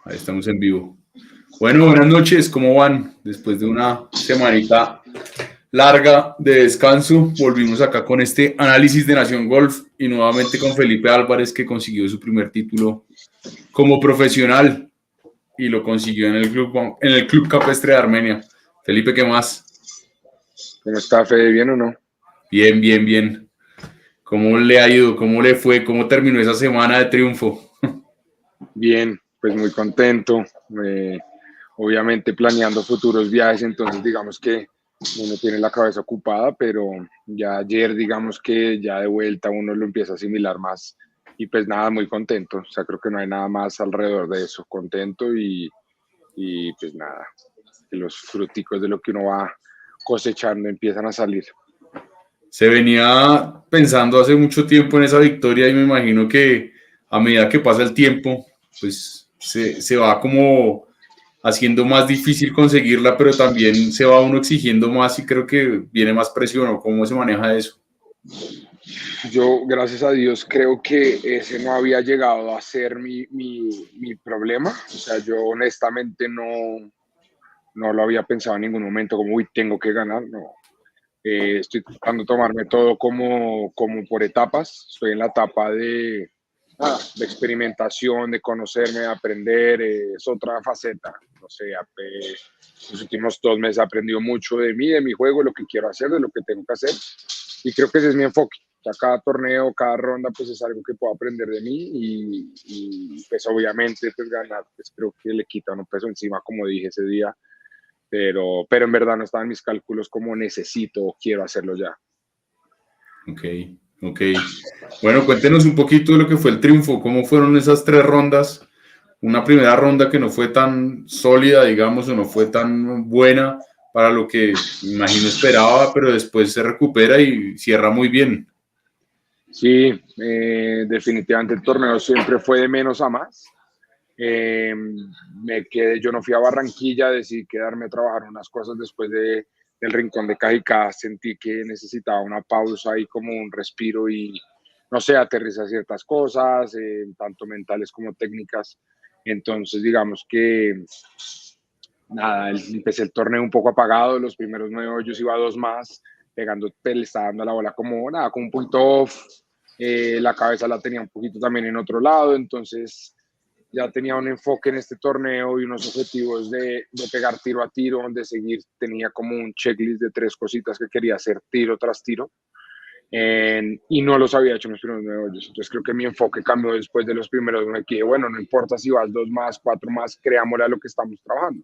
Ahí estamos en vivo. Bueno, buenas noches, ¿cómo van? Después de una semanita larga de descanso, volvimos acá con este análisis de Nación Golf y nuevamente con Felipe Álvarez, que consiguió su primer título como profesional y lo consiguió en el Club Campestre de Armenia. Felipe, ¿qué más? ¿Cómo está, Fede? ¿Bien o no? Bien, bien, bien. ¿Cómo le ha ido? ¿Cómo le fue? ¿Cómo terminó esa semana de triunfo? Bien, pues muy contento. Obviamente planeando futuros viajes, entonces digamos que uno tiene la cabeza ocupada, pero ya ayer digamos que ya de vuelta uno lo empieza a asimilar más y pues nada, muy contento. O sea, creo que no hay nada más alrededor de eso. Contento y pues nada, que los fruticos de lo que uno va cosechando empiezan a salir. Se venía pensando hace mucho tiempo en esa victoria y me imagino que a medida que pasa el tiempo, pues se va como haciendo más difícil conseguirla, pero también se va uno exigiendo más y creo que viene más presión. ¿O cómo se maneja eso? Yo, gracias a Dios, creo que ese no había llegado a ser mi problema. O sea, yo honestamente no lo había pensado en ningún momento como, uy, tengo que ganar. No, estoy tratando de tomarme todo como por etapas. Estoy en la etapa de experimentación, de conocerme, de aprender. Es otra faceta. No sé, los últimos 2 meses he aprendido mucho de mí, de mi juego, lo que quiero hacer, de lo que tengo que hacer. Y creo que ese es mi enfoque. O sea, cada torneo, cada ronda, pues es algo que puedo aprender de mí y pues obviamente pues ganar, pues creo que le quita un peso encima, como dije ese día, pero en verdad no estaban mis cálculos como necesito o quiero hacerlo ya. Ok, ok. Bueno, cuéntenos un poquito de lo que fue el triunfo, cómo fueron esas 3 rondas. Una primera ronda que no fue tan sólida, digamos, o no fue tan buena para lo que me imagino esperaba, pero después se recupera y cierra muy bien. Sí, definitivamente el torneo siempre fue de menos a más. Eh, yo no fui a Barranquilla, decidí quedarme a trabajar unas cosas después del Rincón de Cajicá. Sentí que necesitaba una pausa y como un respiro y, no sé, aterrizar ciertas cosas, tanto mentales como técnicas. Entonces, digamos que, nada, empecé el torneo un poco apagado, los primeros 9 hoyos iba a dos más, pegando, le estaba dando la bola como, nada, como un punto off, la cabeza la tenía un poquito también en otro lado, entonces ya tenía un enfoque en este torneo y unos objetivos de pegar tiro a tiro, de seguir, tenía como un checklist de 3 cositas que quería hacer tiro tras tiro, y no los había hecho en los primeros 9 hoyos. Entonces creo que mi enfoque cambió después de los primeros 9, que bueno, no importa si vas 2 más, 4 más, creámosle a lo que estamos trabajando.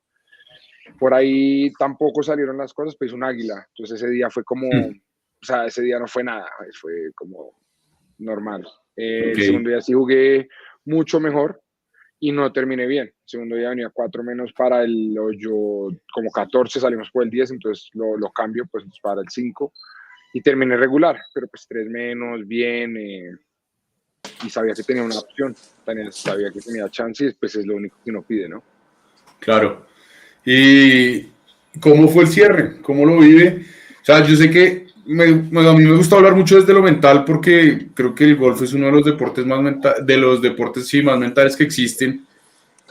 Por ahí tampoco salieron las cosas, pues un águila. Entonces ese día fue como, o sea, ese día no fue nada, fue como normal. Ok, El segundo día sí jugué mucho mejor y no terminé bien. El segundo día venía 4 menos para el hoyo, como 14, salimos por el 10, entonces lo cambio pues para el 5 y terminé regular, pero pues 3 menos, bien, y sabía que tenía una opción, sabía que tenía chance y después es lo único que uno pide, ¿no? claro. ¿Y cómo fue el cierre? ¿Cómo lo vive? O sea, yo sé que a mí me gusta hablar mucho desde lo mental porque creo que el golf es uno de los deportes sí, más mentales que existen.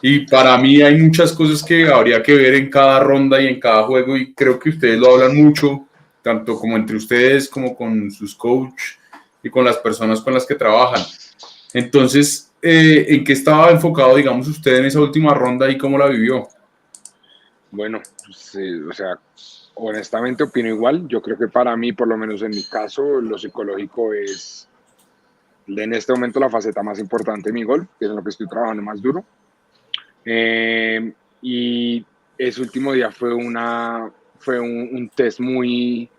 Y para mí hay muchas cosas que habría que ver en cada ronda y en cada juego y creo que ustedes lo hablan mucho, tanto como entre ustedes como con sus coaches y con las personas con las que trabajan. Entonces, ¿en qué estaba enfocado, digamos, usted en esa última ronda y cómo la vivió? Bueno, pues, o sea, honestamente opino igual. Yo creo que para mí, por lo menos en mi caso, lo psicológico es en este momento la faceta más importante de mi golf, que es en lo que estoy trabajando más duro. Y ese último día fue un test muy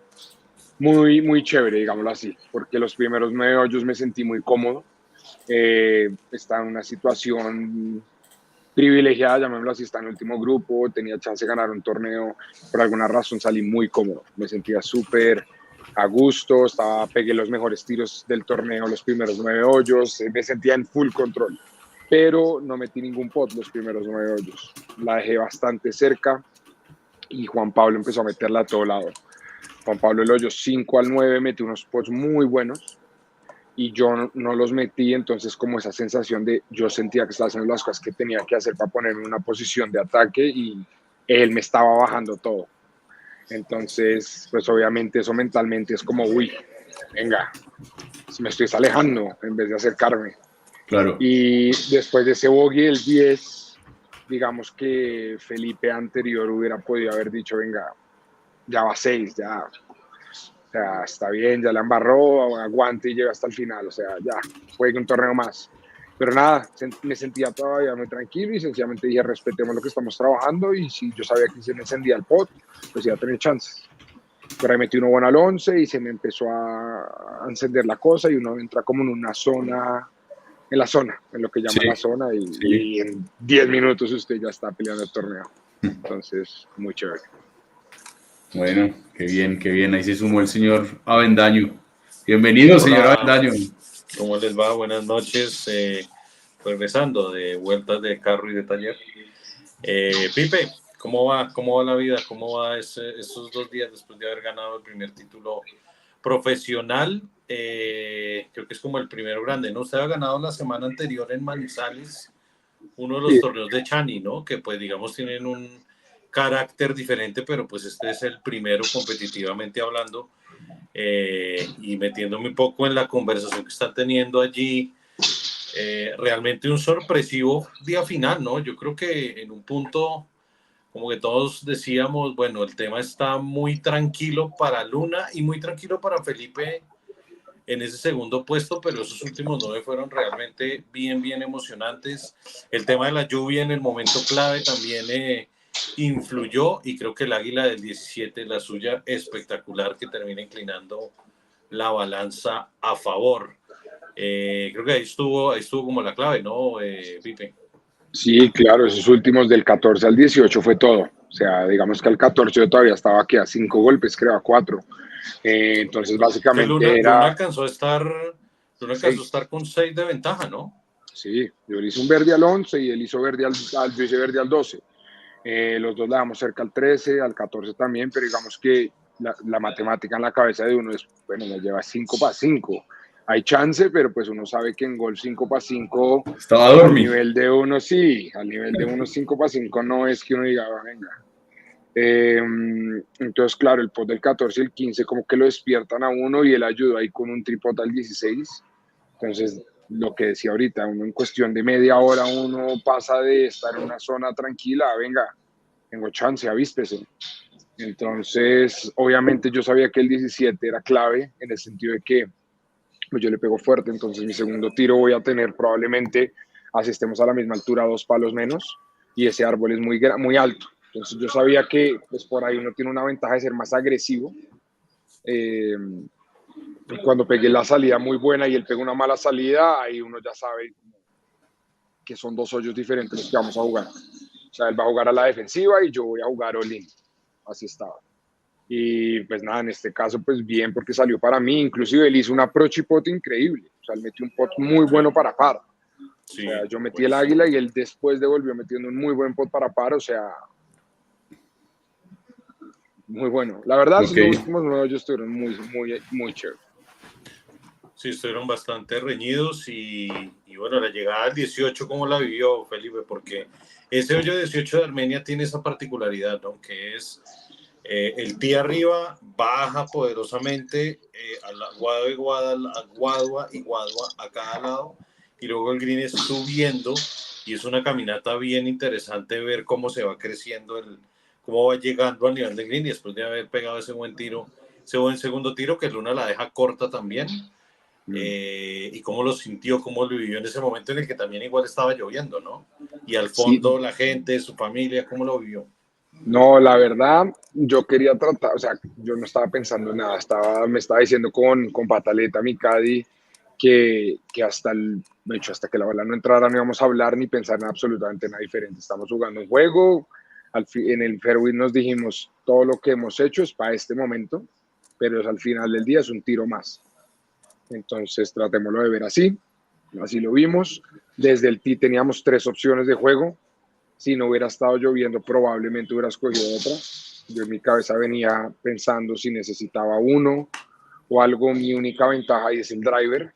chévere, digámoslo así, porque los primeros 9 hoyos me sentí muy cómodo. Estaba en una situación privilegiada, llamémoslo así, está en el último grupo, tenía chance de ganar un torneo, por alguna razón salí muy cómodo, me sentía súper a gusto, pegué los mejores tiros del torneo, los primeros 9 hoyos, me sentía en full control, pero no metí ningún pot los primeros 9 hoyos, la dejé bastante cerca y Juan Pablo empezó a meterla a todo lado. Juan Pablo el hoyo 5 al 9 metió unos pots muy buenos y yo no los metí, entonces como esa sensación de yo sentía que estaba haciendo las cosas que tenía que hacer para ponerme en una posición de ataque y él me estaba bajando todo. Entonces, pues obviamente eso mentalmente es como, uy, venga, me estoy alejando en vez de acercarme. Claro. Y después de ese bogey, el 10, digamos que Felipe anterior hubiera podido haber dicho, venga, ya va 6, ya, o sea, está bien, ya la embarró, aguante y llega hasta el final, o sea, ya, juegue un torneo más. Pero nada, me sentía todavía muy tranquilo y sencillamente dije, respetemos lo que estamos trabajando y si yo sabía que se me encendía el pot, pues iba a tener chances. Pero ahí metí uno bueno al 11 y se me empezó a encender la cosa y uno entra como en una zona, en la zona, en lo que Sí, llaman la zona sí. y en 10 minutos usted ya está peleando el torneo. Entonces, muy chévere. Bueno, qué bien, qué bien. Ahí se sumó el señor Avendaño. Bienvenido, señor Hola, Avendaño. ¿cómo les va? Buenas noches. Regresando de vueltas de carro y de taller. Pipe, ¿cómo va? ¿Cómo va la vida? ¿Cómo va esos 2 días después de haber ganado el primer título profesional? Creo que es como el primero grande, ¿no? Usted ha ganado la semana anterior en Manizales, uno de los Sí, torneos de Chani, ¿no? Que pues digamos tienen un carácter diferente, pero pues este es el primero competitivamente hablando. Y metiéndome un poco en la conversación que están teniendo allí, realmente un sorpresivo día final, ¿no? Yo creo que en un punto, como que todos decíamos, bueno, el tema está muy tranquilo para Luna y muy tranquilo para Felipe en ese segundo puesto, pero esos últimos 9 fueron realmente bien, bien emocionantes. El tema de la lluvia en el momento clave también influyó y creo que el Águila del 17, la suya espectacular, que termina inclinando la balanza a favor. Creo que ahí estuvo como la clave, ¿no, Pipe? sí, claro, esos últimos del 14 al 18 fue todo. O sea, digamos que al 14 yo todavía estaba aquí a 5 golpes, creo, a 4. Entonces, Correcto. Que Luna, básicamente Luna era alcanzó a estar, Luna alcanzó a 6. estar con 6 de ventaja, ¿no? Sí, yo le hice un verde al 11 y él hizo verde yo hice verde al 12. Los dos le damos cerca al 13, al 14 también, pero digamos que la matemática en la cabeza de uno es, bueno, me lleva 5 para 5. Hay chance, pero pues uno sabe que en golf 5 para 5 Estaba al dormido. nivel de uno sí, al nivel de uno 5 para 5 no es que uno diga, "Ah, venga". Eh, entonces, claro, el pot del 14 y el 15 como que lo despiertan a uno y él ayudó ahí con un tripod al 16. Entonces, lo que decía ahorita, uno en cuestión de media hora uno pasa de estar en una zona tranquila, venga, tengo chance, avíspese. Entonces, obviamente yo sabía que el 17 era clave en el sentido de que pues, yo le pego fuerte, entonces mi segundo tiro voy a tener probablemente, así estemos a la misma altura, 2 palos menos, y ese árbol es muy alto. Entonces yo sabía que pues, por ahí uno tiene una ventaja de ser más agresivo. Eh, y cuando pegué la salida muy buena y él pegó una mala salida, ahí uno ya sabe que son 2 hoyos diferentes los que vamos a jugar. O sea, él va a jugar a la defensiva y yo voy a jugar all-in. Así estaba. Y pues nada, en este caso, pues bien, porque salió para mí. Inclusive él hizo un approach y pot increíble. O sea, él metió un pot muy bueno para par. O sea, Sí, yo metí el buenísimo. águila y él después devolvió metiendo un muy buen pot para par. O sea, muy bueno. La verdad, Ok. los últimos 9 hoyos estuvieron muy chévere. Sí, estuvieron bastante reñidos y bueno, la llegada al 18, ¿cómo la vivió Felipe? Porque ese hoyo 18 de Armenia tiene esa particularidad, ¿no? Que es el tee arriba, baja poderosamente a la Guadua y Guadua a cada lado, y luego el green es subiendo, y es una caminata bien interesante ver cómo se va creciendo, cómo va llegando al nivel del green, y después de haber pegado ese buen tiro, ese buen segundo tiro, que Luna la deja corta también, y cómo lo sintió, cómo lo vivió en ese momento en el que también igual estaba lloviendo, ¿no? Y al Sí, fondo la gente, su familia, ¿cómo lo vivió? no, la verdad, yo quería tratar, o sea, yo no estaba pensando en nada, me estaba diciendo con Pataleta, mi caddy, que hasta de hecho, hasta que la bola no entrara no íbamos a hablar ni pensar en absolutamente nada diferente. Estamos jugando un juego, en el fairway nos dijimos, todo lo que hemos hecho es para este momento, pero al final del día es un tiro más. Entonces, tratémoslo de ver así, así lo vimos. Desde el tee teníamos 3 opciones de juego, si no hubiera estado lloviendo, probablemente hubiera escogido otra. Yo en mi cabeza venía pensando si necesitaba uno o algo. Mi única ventaja ahí es el driver.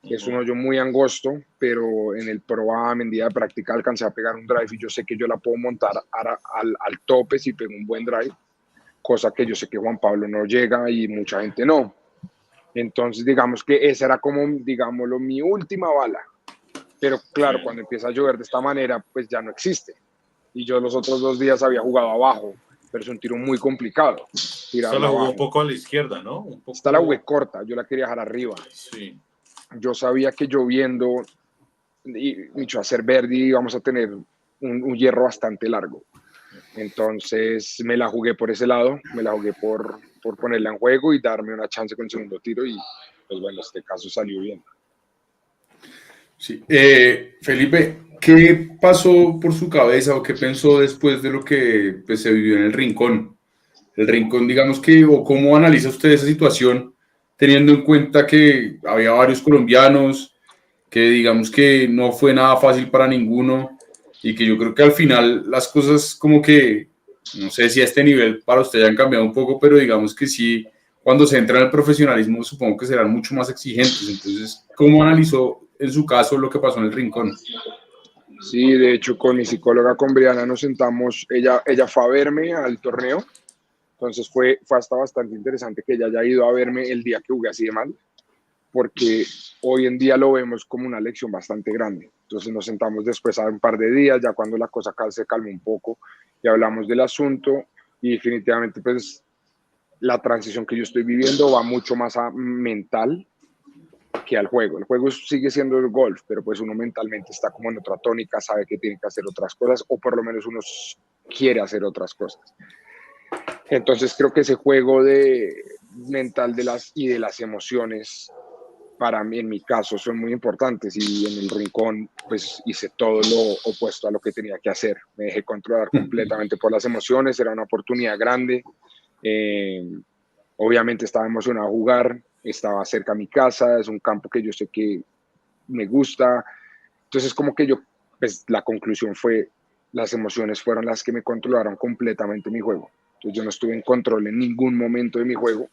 Es un hoyo muy angosto, pero en el Pro Am, en día de práctica, alcancé a pegar un drive y yo sé que yo la puedo montar al tope si pego un buen drive, cosa que yo sé que Juan Pablo no llega y mucha gente no. Entonces, digamos que esa era como, digámoslo, mi última bala. Pero claro, Sí. cuando empieza a llover de esta manera, pues ya no existe. Y yo los otros 2 días había jugado abajo, pero es un tiro muy complicado Esta la tirarla jugó un abajo. poco a la izquierda, ¿no? Un Esta la jugué poco. corta, yo la quería dejar arriba. Sí. Yo sabía que lloviendo y dicho a ser verde íbamos a tener un hierro bastante largo. Entonces me la jugué por ese lado, me la jugué por ponerla en juego y darme una chance con el segundo tiro y pues bueno, este caso salió bien. Sí. Felipe, ¿qué pasó por su cabeza o qué pensó después de lo que pues, se vivió en el Rincón? El Rincón, digamos que, o cómo analiza usted esa situación, teniendo en cuenta que había varios colombianos, que digamos que no fue nada fácil para ninguno y que yo creo que al final las cosas como que, no sé si a este nivel para usted ya han cambiado un poco, pero digamos que sí, cuando se entra en el profesionalismo supongo que serán mucho más exigentes. Entonces, ¿cómo analizó en su caso lo que pasó en el Rincón? Sí, de hecho con mi psicóloga, con Briana, nos sentamos, ella fue a verme al torneo, entonces fue hasta bastante interesante que ella haya ido a verme el día que jugué así de mal, porque hoy en día lo vemos como una lección bastante grande. Entonces nos sentamos después a un par de días, ya cuando la cosa se calmó un poco y hablamos del asunto y definitivamente pues la transición que yo estoy viviendo va mucho más a mental que al juego. El juego sigue siendo el golf, pero pues uno mentalmente está como en otra tónica, sabe que tiene que hacer otras cosas o por lo menos uno quiere hacer otras cosas. Entonces creo que ese juego mental de las emociones para mí, en mi caso, son muy importantes y en el Rincón pues hice todo lo opuesto a lo que tenía que hacer. Me dejé controlar completamente por las emociones, era una oportunidad grande. Eh, Obviamente estaba emocionado a jugar, estaba cerca a mi casa, es un campo que yo sé que me gusta. Entonces como que yo, pues la conclusión fue, las emociones fueron las que me controlaron completamente mi juego. Entonces yo no estuve en control en ningún momento de mi juego.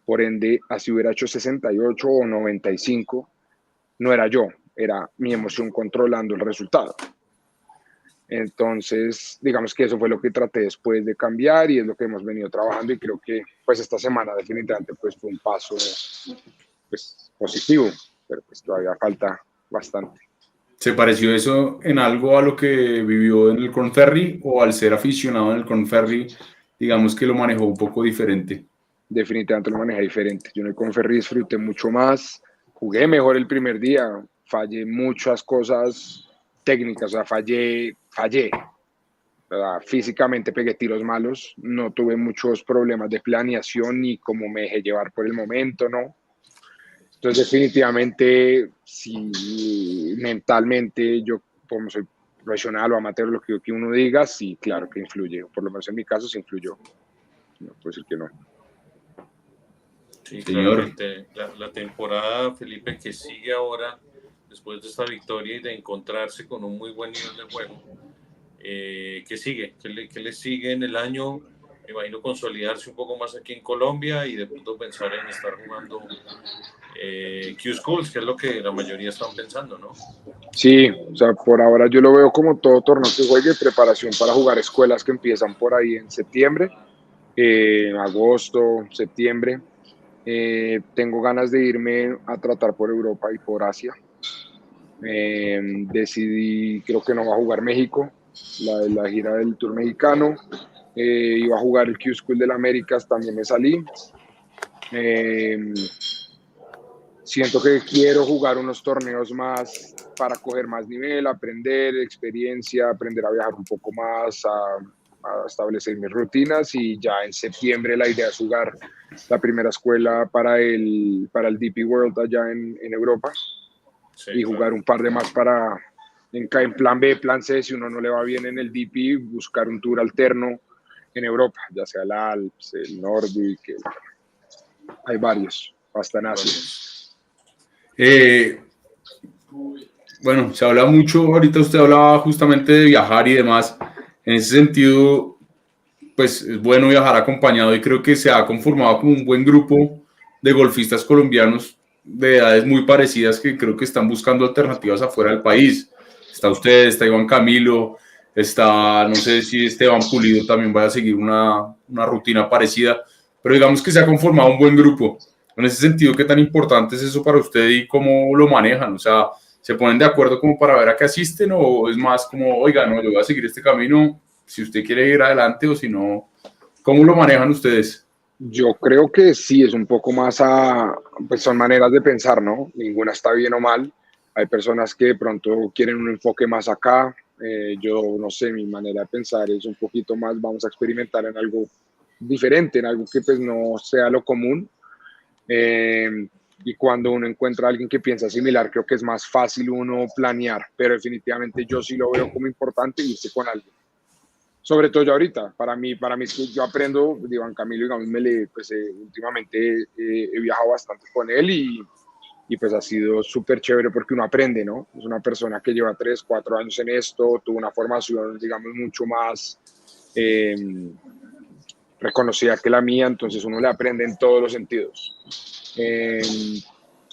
Por ende, así hubiera hecho 68 o 95, no era yo, era mi emoción controlando el resultado. Entonces, digamos que eso fue lo que traté después de cambiar y es lo que hemos venido trabajando y creo que pues esta semana definitivamente pues fue un paso pues positivo, pero pues todavía falta bastante. ¿Se pareció eso en algo a lo que vivió en el Corn Ferry o al ser aficionado en el Corn Ferry, digamos que lo manejó un poco diferente? Definitivamente lo manejé diferente. Yo en el Conferri disfruté mucho más, jugué mejor el primer día, fallé muchas cosas técnicas, o sea, fallé. Físicamente pegué tiros malos, no tuve muchos problemas de planeación ni cómo me dejé llevar por el momento, ¿no? Entonces definitivamente, si mentalmente yo, como soy profesional o amateur, lo que uno diga, sí, claro que influye, por lo menos en mi caso sí influyó, no puedo decir que no. Sí, Señor, claramente. La temporada, Felipe, que sigue ahora, después de esta victoria y de encontrarse con un muy buen nivel de juego, ¿qué sigue? ¿Qué le sigue en el año? Me imagino consolidarse un poco más aquí en Colombia y de pronto pensar en estar jugando Q-Schools, que es lo que la mayoría están pensando, ¿no? Sí, o sea, por ahora yo lo veo como todo torneo que juegue, preparación para jugar escuelas que empiezan por ahí en septiembre, agosto, septiembre. Tengo ganas de irme a tratar por Europa y por Asia. Decidí, creo que no va a jugar México, la gira del Tour mexicano. Iba a jugar el Q-School del Américas, también me salí. Eh, Siento que quiero jugar unos torneos más para coger más nivel, aprender experiencia, aprender a viajar un poco más, a establecer mis rutinas y ya en septiembre la idea es jugar la primera escuela para el DP World allá en Europa Sí, y jugar claro. un par de más para en plan B, plan C, si uno no le va bien en el DP, buscar un tour alterno en Europa, ya sea el Alps, el Nordic, hay varios, hasta en Asia. eh, bueno, se habla mucho, ahorita usted hablaba justamente de viajar y demás. En ese sentido, pues es bueno viajar acompañado y creo que se ha conformado como un buen grupo de golfistas colombianos de edades muy parecidas que creo que están buscando alternativas afuera del país. Está usted, está Iván Camilo, está, no sé si Esteban Pulido también va a seguir una rutina parecida, pero digamos que se ha conformado un buen grupo. En ese sentido, ¿qué tan importante es eso para usted y cómo lo manejan? O sea, ¿se ponen de acuerdo como para ver a qué asisten o es más como, oiga, no, yo voy a seguir este camino, si usted quiere ir adelante o si no, ¿cómo lo manejan ustedes? Yo creo que sí, es un poco más pues son maneras de pensar, ¿no? Ninguna está bien o mal. Hay personas que de pronto quieren un enfoque más acá. Yo no sé, mi manera de pensar es un poquito más, vamos a experimentar en algo diferente, en algo que pues no sea lo común. Y cuando uno encuentra a alguien que piensa similar, creo que es más fácil uno planear, pero definitivamente yo sí lo veo como importante irse con alguien. Sobre todo yo ahorita, para mí es que yo aprendo de Iván Camilo, digamos, pues, últimamente he viajado bastante con él y pues ha sido súper chévere porque uno aprende, ¿no? Es una persona que lleva 3, 4 años en esto, tuvo una formación, digamos, mucho más eh, reconocida que la mía, entonces uno le aprende en todos los sentidos.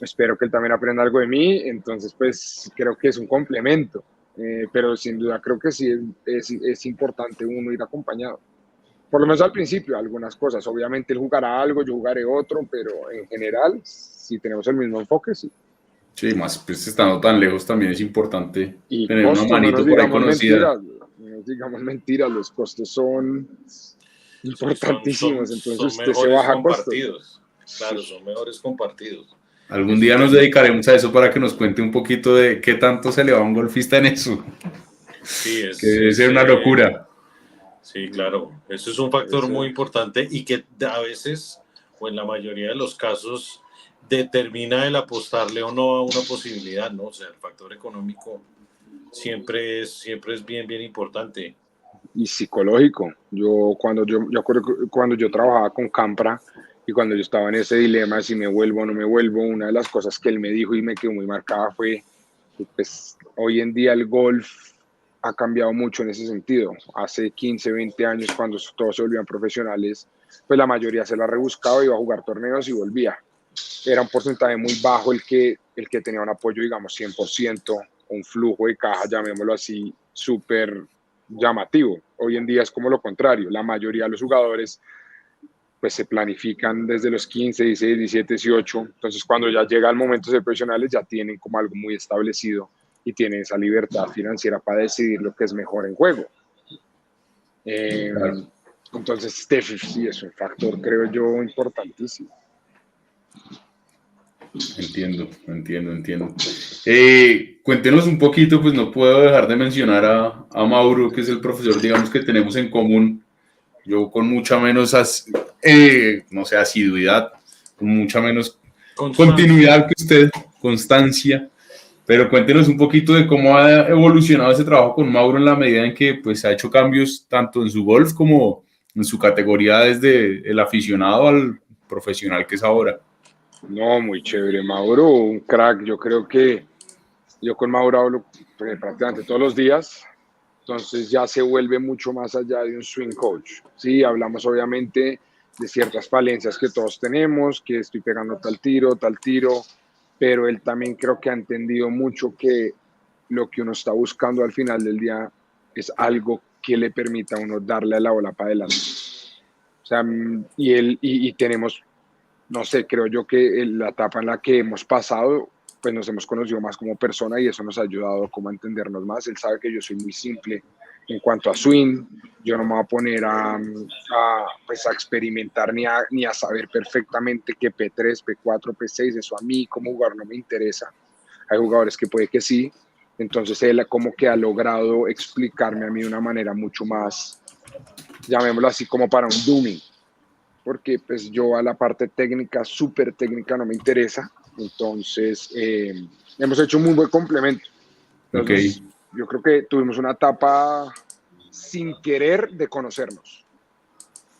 Espero que él también aprenda algo de mí, entonces pues creo que es un complemento, pero sin duda creo que sí es importante uno ir acompañado. Por lo menos al principio, algunas cosas. Obviamente él jugará algo, yo jugaré otro, pero en general, si tenemos el mismo enfoque, sí. Sí, más pues estando tan lejos también es importante Y tener una costos, manito por ahí conocida. no nos digamos mentiras, los costos son Sí, importantísimos, entonces son usted se mejores baja costos. compartidos. Claro, son mejores compartidos. Algún Eso día nos tenlo. dedicaremos a eso para que nos cuente un poquito de qué tanto se le va a un golfista en eso, Sí, que debe ser una locura. sí, claro. Eso es un Debe factor muy ser. importante y que a veces, o en la mayoría de los casos, determina el apostarle o no a una posibilidad, ¿no? O sea, el factor económico siempre es bien, bien importante. Y psicológico. Yo acuerdo que cuando yo trabajaba con Campra y cuando yo estaba en ese dilema de si me vuelvo o no me vuelvo, una de las cosas que él me dijo y me quedó muy marcada fue que pues, hoy en día el golf ha cambiado mucho en ese sentido. Hace 15, 20 años, cuando todos se volvían profesionales, pues la mayoría se la rebuscaba, iba a jugar torneos y volvía. Era un porcentaje muy bajo el que tenía un apoyo, digamos, 100%, un flujo de caja, llamémoslo así, súper llamativo. Hoy en día es como lo contrario. La mayoría de los jugadores pues se planifican desde los 15, 16, 17, 18. Entonces cuando ya llega el momento de ser profesionales ya tienen como algo muy establecido y tienen esa libertad financiera para decidir lo que es mejor en juego. Eh, Claro. entonces, sí es un factor, creo yo, importantísimo. Entiendo. Cuéntenos un poquito, pues no puedo dejar de mencionar a Mauro, que es el profesor, digamos, que tenemos en común. Yo con mucha menos, no sé, asiduidad, con mucha menos Constancia. continuidad que usted, constancia. Pero cuéntenos un poquito de cómo ha evolucionado ese trabajo con Mauro en la medida en que pues, ha hecho cambios tanto en su golf como en su categoría desde el aficionado al profesional que es ahora. No, muy chévere. Mauro, un crack. Yo creo que yo con Mauro hablo prácticamente todos los días. Entonces ya se vuelve mucho más allá de un swing coach. Sí, hablamos obviamente de ciertas falencias que todos tenemos, que estoy pegando tal tiro, pero él también creo que ha entendido mucho que lo que uno está buscando al final del día es algo que le permita a uno darle a la bola para adelante. O sea, y tenemos, no sé, creo yo que la etapa en la que hemos pasado, pues nos hemos conocido más como persona y eso nos ha ayudado como a entendernos más. Él sabe que yo soy muy simple en cuanto a swing, yo no me voy a poner pues a experimentar ni a saber perfectamente qué P3, P4, P6, eso a mí como jugador no me interesa. Hay jugadores que puede que sí, entonces él como que ha logrado explicarme a mí de una manera mucho más, llamémoslo así, como para un dummy, porque pues yo a la parte técnica, súper técnica, no me interesa. Entonces, hemos hecho un muy buen complemento. Ok, Entonces, yo creo que tuvimos una etapa sin querer de conocernos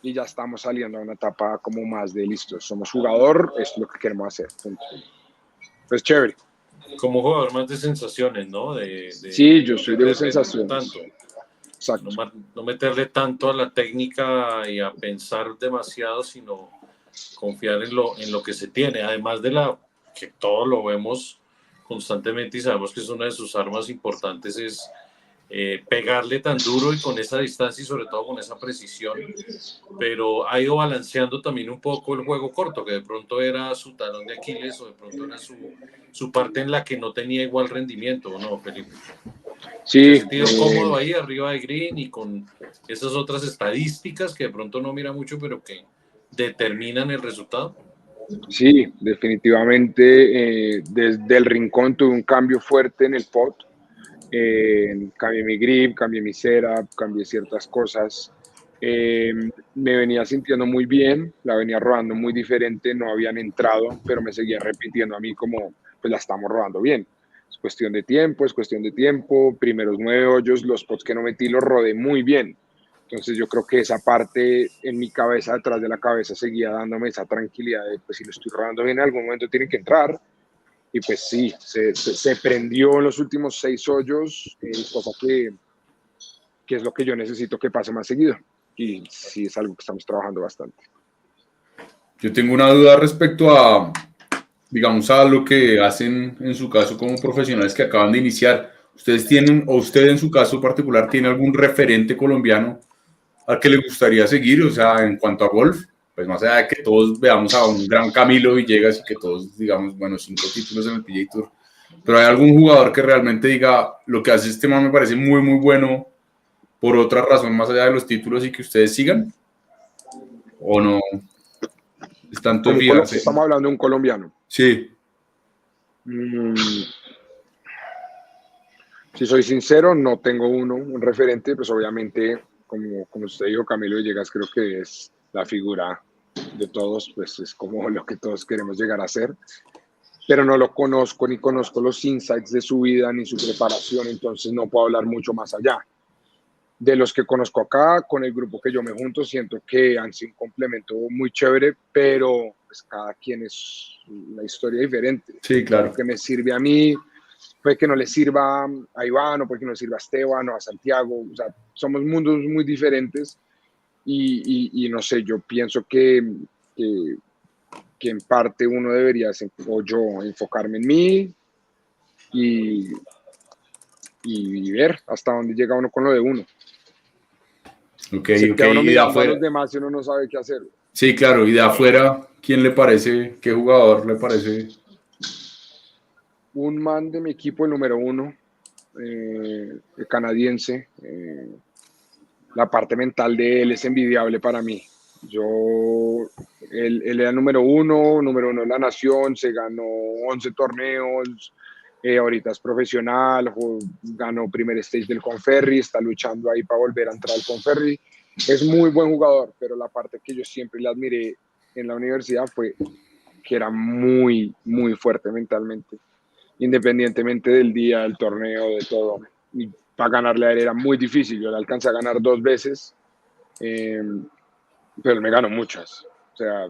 y ya estamos saliendo a una etapa como más de listo, somos jugador, esto es lo que queremos hacer. Pues chévere. Como jugador más de sensaciones, ¿no? Sí, De yo no soy de meterle sensaciones. tanto. No, Exacto. no meterle tanto a la técnica y a pensar demasiado, sino confiar en lo que se tiene. Además de la que todo lo vemos constantemente y sabemos que es una de sus armas importantes, es pegarle tan duro y con esa distancia y sobre todo con esa precisión, pero ha ido balanceando también un poco el juego corto, que de pronto era su talón de Aquiles o de pronto era su parte en la que no tenía igual rendimiento, ¿no, Felipe? Sí, ¿Se ha sentido cómodo ahí arriba de green y con esas otras estadísticas que de pronto no mira mucho, pero que determinan el resultado? sí, definitivamente desde el rincón tuve un cambio fuerte en el pot. Cambié mi grip, cambié mi setup, cambié ciertas cosas. Me venía sintiendo muy bien, la venía rodando muy diferente, no habían entrado, pero me seguía repitiendo a mí como, pues la estamos rodando bien. Es cuestión de tiempo, es cuestión de tiempo. Primeros 9 hoyos, los pots que no metí los rodé muy bien. Entonces yo creo que esa parte en mi cabeza, detrás de la cabeza, seguía dándome esa tranquilidad de, pues si lo estoy rodando bien, en algún momento tiene que entrar. Y pues sí, se prendió en los últimos 6 hoyos, cosa que es lo que yo necesito que pase más seguido. Y sí es algo que estamos trabajando bastante. Yo tengo una duda respecto a, digamos, a lo que hacen en su caso como profesionales que acaban de iniciar. ¿Ustedes tienen, o usted en su caso particular, tiene algún referente colombiano al que le gustaría seguir? O sea, en cuanto a golf, pues más allá de que todos veamos a un gran Camilo Villegas y que todos digamos, bueno, 5 títulos en el PGA Tour, pero hay algún jugador que realmente diga, lo que hace este man me parece muy, muy bueno por otra razón más allá de los títulos y que ustedes sigan, o no es tanto de fijarse. Estamos hablando de un colombiano. Sí. Si soy sincero, no tengo un referente, pues obviamente, como usted dijo, Camilo Villegas creo que es la figura de todos, pues es como lo que todos queremos llegar a ser, pero no lo conozco, ni conozco los insights de su vida, ni su preparación, entonces no puedo hablar mucho más allá. De los que conozco acá, con el grupo que yo me junto, siento que han sido un complemento muy chévere, pero pues cada quien es una historia diferente. Sí, claro. Lo que me sirve a mí puede que no le sirva a Iván, o puede que no le sirva a Esteban o a Santiago. O sea, somos mundos muy diferentes y no sé, yo pienso que en parte uno debería, o yo, enfocarme en mí y ver hasta dónde llega uno con lo de uno. Okay, Se queda uno y de mirando afuera, a los demás y uno no sabe qué hacer. sí, claro, y de afuera, ¿quién le parece, qué jugador le parece? Un man de mi equipo, el número 1, el canadiense. La parte mental de él es envidiable para mí. Él era número uno de la nación, se ganó 11 torneos, ahorita es profesional, ganó primer stage del Conferry, está luchando ahí para volver a entrar al Conferry. Es muy buen jugador, pero la parte que yo siempre le admiré en la universidad fue que era muy, muy fuerte mentalmente, independientemente del día, del torneo, de todo. Y para ganarle a él era muy difícil. Yo le alcancé a ganar 2 veces, pero él me ganó muchas. O sea,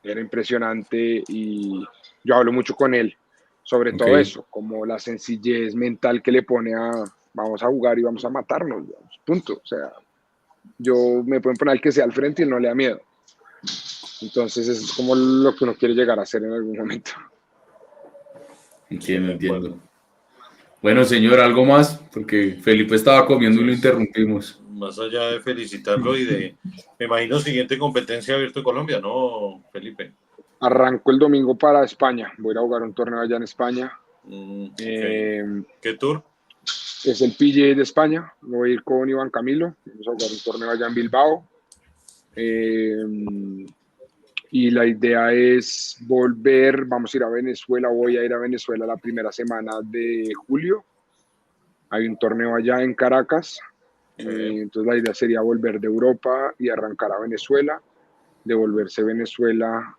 era impresionante y yo hablo mucho con él sobre todo eso, como la sencillez mental que le pone a vamos a jugar y vamos a matarnos, digamos, punto. O sea, yo me pueden poner al que sea al frente y él no le da miedo. Entonces eso es como lo que uno quiere llegar a hacer en algún momento. Entiendo. Bueno, señor, ¿algo más? Porque Felipe estaba comiendo y lo interrumpimos. Más allá de felicitarlo y de, me imagino, siguiente competencia abierto de Colombia, ¿no, Felipe? Arranco el domingo para España. Voy a ir a jugar un torneo allá en España. Okay. ¿Qué tour? Es el PGA de España. Voy a ir con Iván Camilo. Vamos a jugar un torneo allá en Bilbao. Y la idea es volver. Vamos a ir a Venezuela. Voy a ir a Venezuela la primera semana de julio. Hay un torneo allá en Caracas. Entonces la idea sería volver de Europa y arrancar a Venezuela. Devolverse a Venezuela.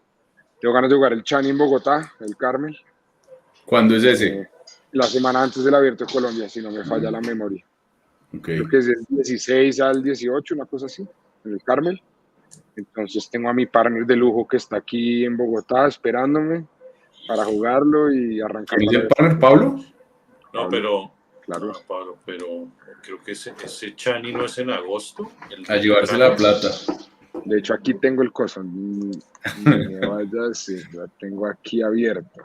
Tengo ganas de jugar el Chani en Bogotá, el Carmel. ¿Cuándo es ese? La semana antes del Abierto de Colombia, si no me falla la memoria. Creo que es del 16 al 18, una cosa así, en el Carmel. Entonces tengo a mi partner de lujo que está aquí en Bogotá esperándome para jugarlo y arrancar. ¿Quién es el partner, Pablo? No, pero... Claro. No, Pablo, pero creo que ese Chani no es en agosto. A llevarse la plata. De hecho, aquí tengo el coso. Me vaya a decir, la tengo aquí abierto.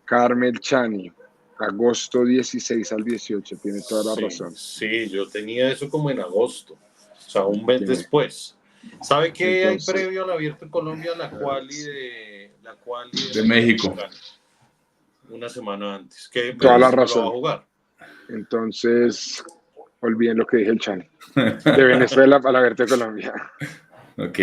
Carmel Chani, agosto 16 al 18, tiene toda la Sí, razón. sí, yo tenía eso como en agosto, o sea, un mes Tiene. después. ¿Sabe qué hay Entonces, previo al Abierto de Colombia? La a ver, quali de De México México. Mexicali, una semana antes, que toda la Bélgica lo va a razón. jugar. Entonces, olviden lo que dije el Chani. De Venezuela para la Abierto de Colombia. Ok.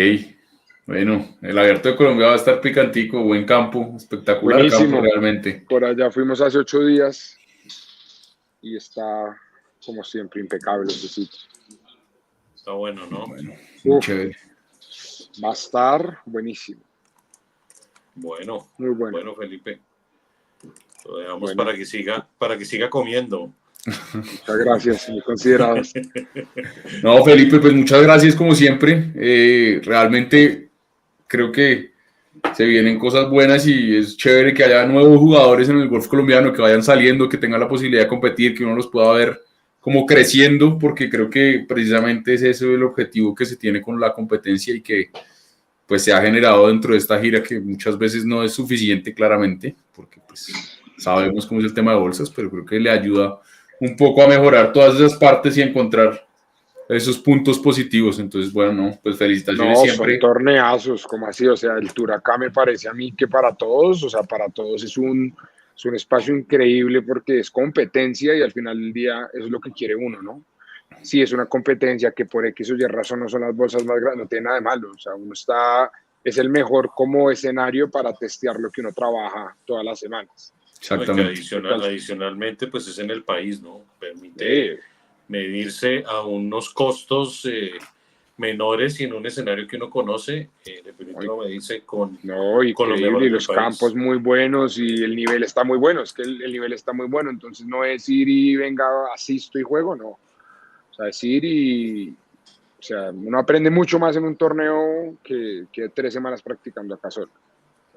Bueno, el Abierto de Colombia va a estar picantico, buen campo, espectacular campo Buenísimo. realmente. Por allá fuimos hace 8 días y está, como siempre, impecable ese sitio. Está bueno, ¿no? Bueno, muy chévere. Va a estar buenísimo. Bueno, Muy bueno. bueno, Felipe. Lo dejamos Bueno, para que siga comiendo. muchas gracias, muy considerados. No, Felipe, pues muchas gracias como siempre. Realmente creo que se vienen cosas buenas y es chévere que haya nuevos jugadores en el golf colombiano, que vayan saliendo, que tengan la posibilidad de competir, que uno los pueda ver como creciendo, porque creo que precisamente es ese el objetivo que se tiene con la competencia y que pues se ha generado dentro de esta gira, que muchas veces no es suficiente claramente, porque pues sabemos cómo es el tema de bolsas, pero creo que le ayuda un poco a mejorar todas esas partes y a encontrar esos puntos positivos. Entonces, bueno, no, pues felicitaciones No, son siempre. torneazos, como así, o sea, el Turacá me parece a mí que para todos, o sea, para todos es un espacio increíble porque es competencia y al final del día eso es lo que quiere uno, ¿no? Sí, es una competencia que por X o Y razón no son las bolsas más grandes, no tiene nada de malo, o sea, es el mejor como escenario para testear lo que uno trabaja todas las semanas. ¿No? Y que Exactamente. adicionalmente, pues es en el país, ¿no? Permite Sí, medirse a unos costos menores y en un escenario que uno conoce, le permite no, uno medirse no, con los increíble, y mejores del los campos país. muy buenos y el nivel está muy bueno, es que el nivel está muy bueno, entonces no es ir y venga, asisto y juego, no. O sea, es ir y, o sea, uno aprende mucho más en un torneo que 3 semanas practicando acá solo.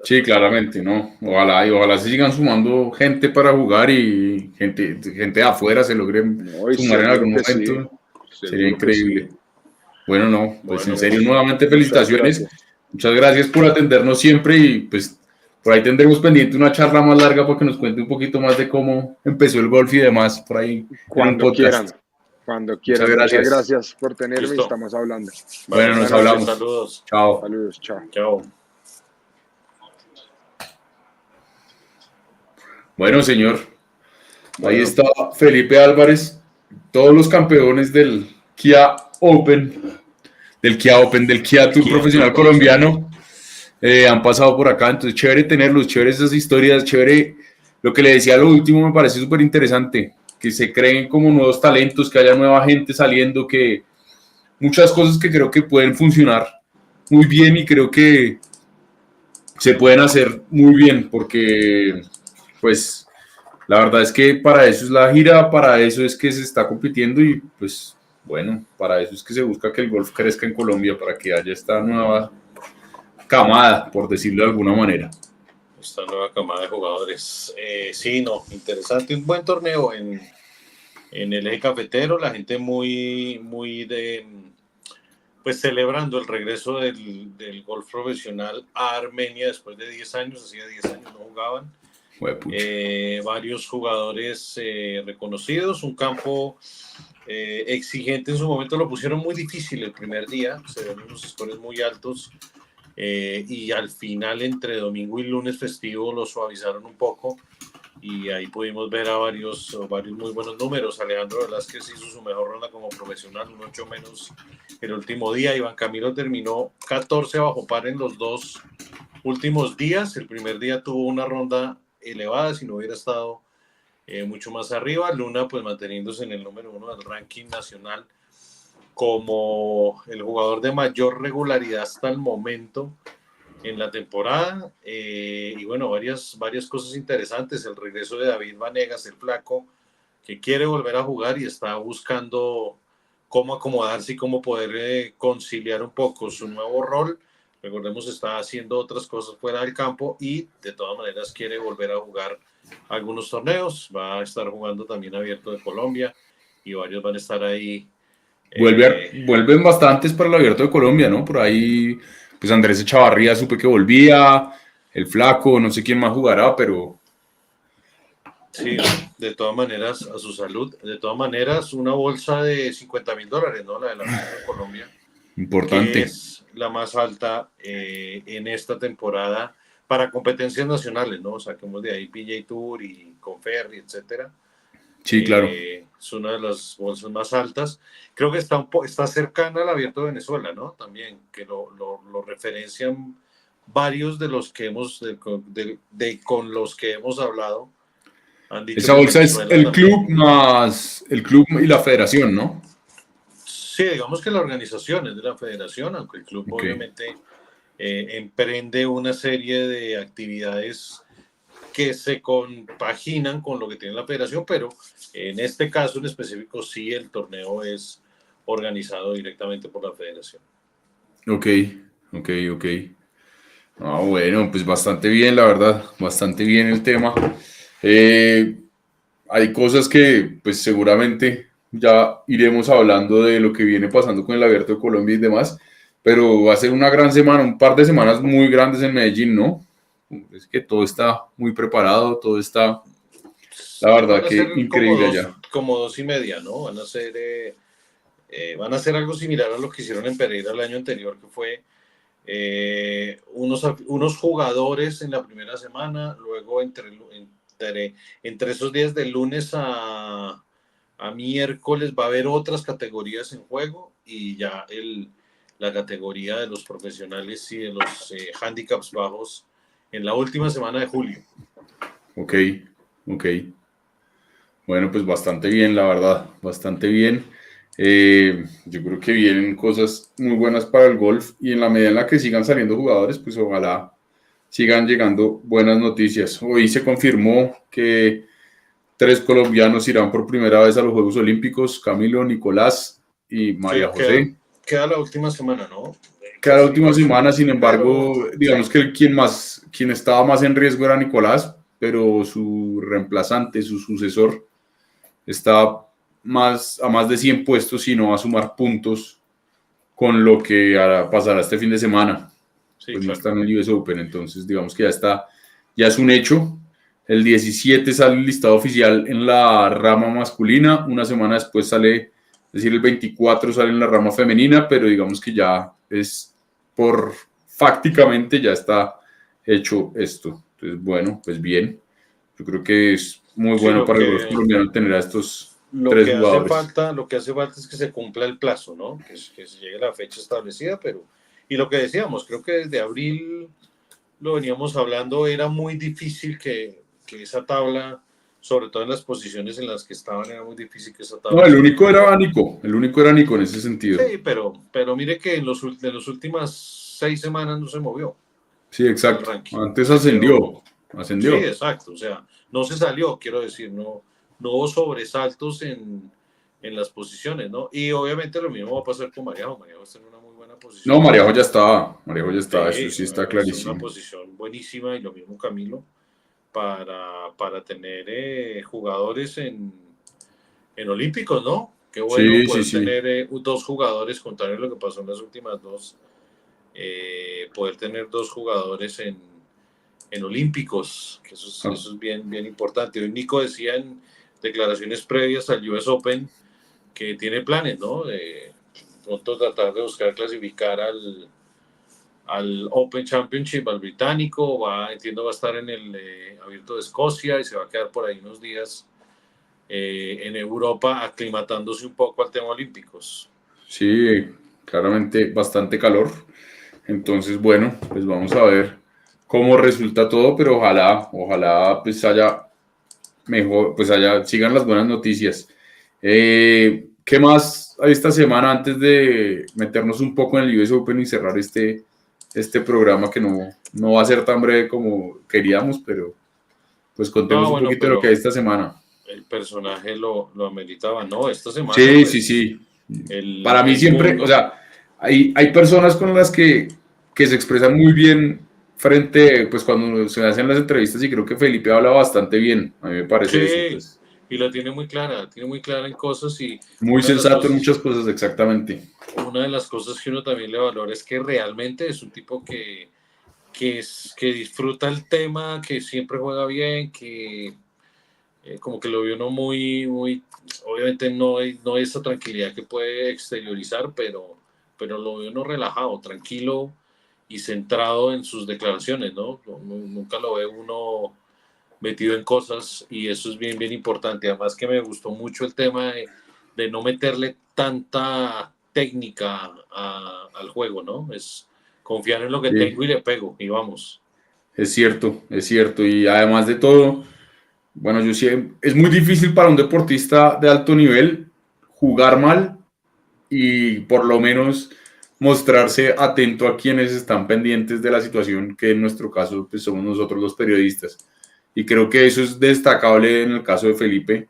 Sí, claramente, ¿no? Ojalá y ojalá se sigan sumando gente para jugar y gente de afuera se logren No, y sumar en seguro algún que sí, momento. Sería seguro que sí. increíble. Bueno, no, pues en Bueno, serio, nuevamente Muchas felicitaciones. gracias. Muchas gracias por atendernos siempre y pues por ahí tendremos pendiente una charla más larga para que nos cuente un poquito más de cómo empezó el golf y demás por ahí en un Cuando quieran, podcast. cuando Muchas quieran. Muchas gracias. gracias por tenerme y listo. estamos hablando. Vale, Bueno, nos Buenas Felipe, noches. hablamos. saludos. Chao. Saludos, chao. Chao. Bueno, señor, ahí Bueno, está Felipe Álvarez, todos los campeones del Kia El Tour Kia Tour profesional profesional. colombiano. Han pasado por acá, entonces chévere tenerlos, chévere esas historias, chévere lo que le decía lo último me parece súper interesante, que se creen como nuevos talentos, que haya nueva gente saliendo, que muchas cosas que creo que pueden funcionar muy bien y creo que se pueden hacer muy bien, porque pues la verdad es que para eso es la gira, para eso es que se está compitiendo y pues bueno, para eso es que se busca que el golf crezca en Colombia, para que haya esta nueva camada, por decirlo de alguna manera. Esta nueva camada de jugadores. Sí, no, interesante. Un buen torneo en el eje cafetero. La gente muy pues celebrando el regreso del golf profesional a Armenia después de 10 años. Hacía 10 años no jugaban. Varios jugadores reconocidos. Un campo exigente en su momento. Lo pusieron muy difícil el primer día. Se ven unos scores muy altos. Y al final entre domingo y lunes festivo lo suavizaron un poco y ahí pudimos ver a varios muy buenos números. Alejandro Velázquez hizo su mejor ronda como profesional, un 8 menos el último día. Iván Camilo terminó 14 bajo par en los dos últimos días. El primer día tuvo una ronda elevada, si no hubiera estado mucho más arriba. Luna pues manteniéndose en el número 1 del ranking nacional como el jugador de mayor regularidad hasta el momento en la temporada. Y bueno, varias cosas interesantes. El regreso de David Vanegas, el flaco, que quiere volver a jugar y está buscando cómo acomodarse y cómo poder conciliar un poco su nuevo rol. Recordemos, está haciendo otras cosas fuera del campo y de todas maneras quiere volver a jugar algunos torneos. Va a estar jugando también Abierto de Colombia y varios van a estar ahí Vuelven bastantes para el Abierto de Colombia, ¿no? Por ahí, pues Andrés Echavarría supe que volvía, el Flaco, no sé quién más jugará, pero... Sí, de todas maneras, a su salud. De todas maneras, una bolsa de $50,000, ¿no? La del Abierto de Colombia, que Importante. es la más alta en esta temporada para competencias nacionales, ¿no? Saquemos de ahí PGA Tour y Conferri, etcétera. Sí, claro. Es una de las bolsas más altas. Creo que está cercana al Abierto de Venezuela, ¿no? También, que lo referencian varios de los que con los que hemos hablado. Han dicho Esa que bolsa es Venezuela el club también. más el club y la federación, ¿no? Sí, digamos que la organización es de la federación, aunque el club Ok. obviamente emprende una serie de actividades que se compaginan con lo que tiene la federación, pero en este caso en específico sí el torneo es organizado directamente por la federación. Ok, ok. Ah, bueno, pues bastante bien, la verdad, bastante bien el tema. Eh, Hay cosas que, pues seguramente ya iremos hablando de lo que viene pasando con el Abierto de Colombia y demás, pero va a ser una gran semana, un par de semanas muy grandes en Medellín, ¿no? Es que todo está muy preparado, todo está, la Van verdad a ser que increíble allá. como 2:30, ¿no? Van a ser algo similar a lo que hicieron en Pereira el año anterior, que fue unos jugadores en la primera semana, luego entre esos días de lunes a miércoles va a haber otras categorías en juego y ya la categoría de los profesionales y de los handicaps bajos en la última semana de julio. Ok, ok. Bueno, pues bastante bien, la verdad, bastante bien. Yo creo que vienen cosas muy buenas para el golf y en la medida en la que sigan saliendo jugadores, pues ojalá sigan llegando buenas noticias. Hoy se confirmó que 3 colombianos irán por primera vez a los Juegos Olímpicos: Camilo, Nicolás y María Sí, queda, José. queda la última semana, ¿no? Cada Casi última semana, sin pero embargo, digamos sí. que quien estaba más en riesgo era Nicolás, pero su reemplazante, su sucesor, está a más de 100 puestos y no va a sumar puntos con lo que pasará este fin de semana. Sí, Pues no claro. está en el US Open, entonces digamos que ya es un hecho. El 17 sale el listado oficial en la rama masculina, una semana después sale, es decir, el 24 sale en la rama femenina, pero digamos que ya es fácticamente ya está hecho esto. Entonces, bueno, pues bien, yo creo que es muy Sí, bueno para el golf colombiano tener a estos lo 3 jugadores. lo que hace falta es que se cumpla el plazo, ¿no? Que se llegue a la fecha establecida, pero y lo que decíamos, creo que desde abril lo veníamos hablando, era muy difícil que esa tabla, sobre todo en las posiciones en las que estaban, era muy difícil que esa No, tabla se modificara. El único era Nico en ese sentido. Sí, pero mire que en las últimas 6 semanas no se movió Sí, el exacto. ranking. Antes Se quedó. Sí, ascendió. exacto. O sea, no se salió, quiero decir, no hubo sobresaltos en las posiciones, ¿no? Y obviamente lo mismo va a pasar con María. María está en una muy buena No, posición. Marejo ya Sí, estaba, eso sí está es una clarísimo. posición buenísima y lo mismo Camilo para tener jugadores en Olímpicos, ¿no? Qué bueno Sí, sí, poder sí. tener dos jugadores, contrario a lo que pasó en las últimas dos, poder tener dos jugadores en Olímpicos, que Ah, eso es bien, bien importante. Hoy Nico decía en declaraciones previas al US Open que tiene planes, ¿no? De pronto tratar de buscar clasificar al Open Championship, al británico, entiendo va a estar en el Abierto de Escocia y se va a quedar por ahí unos días en Europa aclimatándose un poco al tema olímpicos. sí, claramente bastante calor. Entonces, bueno, pues vamos a ver cómo resulta todo, pero ojalá pues haya mejor, pues allá sigan las buenas noticias. ¿Qué más hay esta semana antes de meternos un poco en el US Open y cerrar este programa que no va a ser tan breve como queríamos, pero pues No, contemos un bueno, poquito de lo que hay pero esta semana? el personaje lo ameritaba. No, esta semana, Sí, sí, pues, sí. el, Para mí el siempre, o mundo. sea, hay personas con las que se expresan muy bien frente, pues cuando se hacen las entrevistas y creo que Felipe habla bastante bien, a mí me parece eso, Sí, pues. y la tiene muy clara en cosas y muy sensato en muchas cosas, exactamente. Una de las cosas que uno también le valora es que realmente es un tipo que disfruta el tema, que siempre juega bien, que como que lo vio uno obviamente no hay esa tranquilidad que puede exteriorizar, pero lo veo uno relajado, tranquilo y centrado en sus declaraciones, ¿no? Nunca lo ve uno metido en cosas y eso es bien, bien importante. Además que me gustó mucho el tema de no meterle tanta técnica al juego, ¿no? Es confiar en lo que Sí, tengo y le pego y vamos. es cierto. Y además de todo, bueno, yo sí, es muy difícil para un deportista de alto nivel jugar mal y por lo menos mostrarse atento a quienes están pendientes de la situación, que en nuestro caso pues, somos nosotros los periodistas. Y creo que eso es destacable en el caso de Felipe.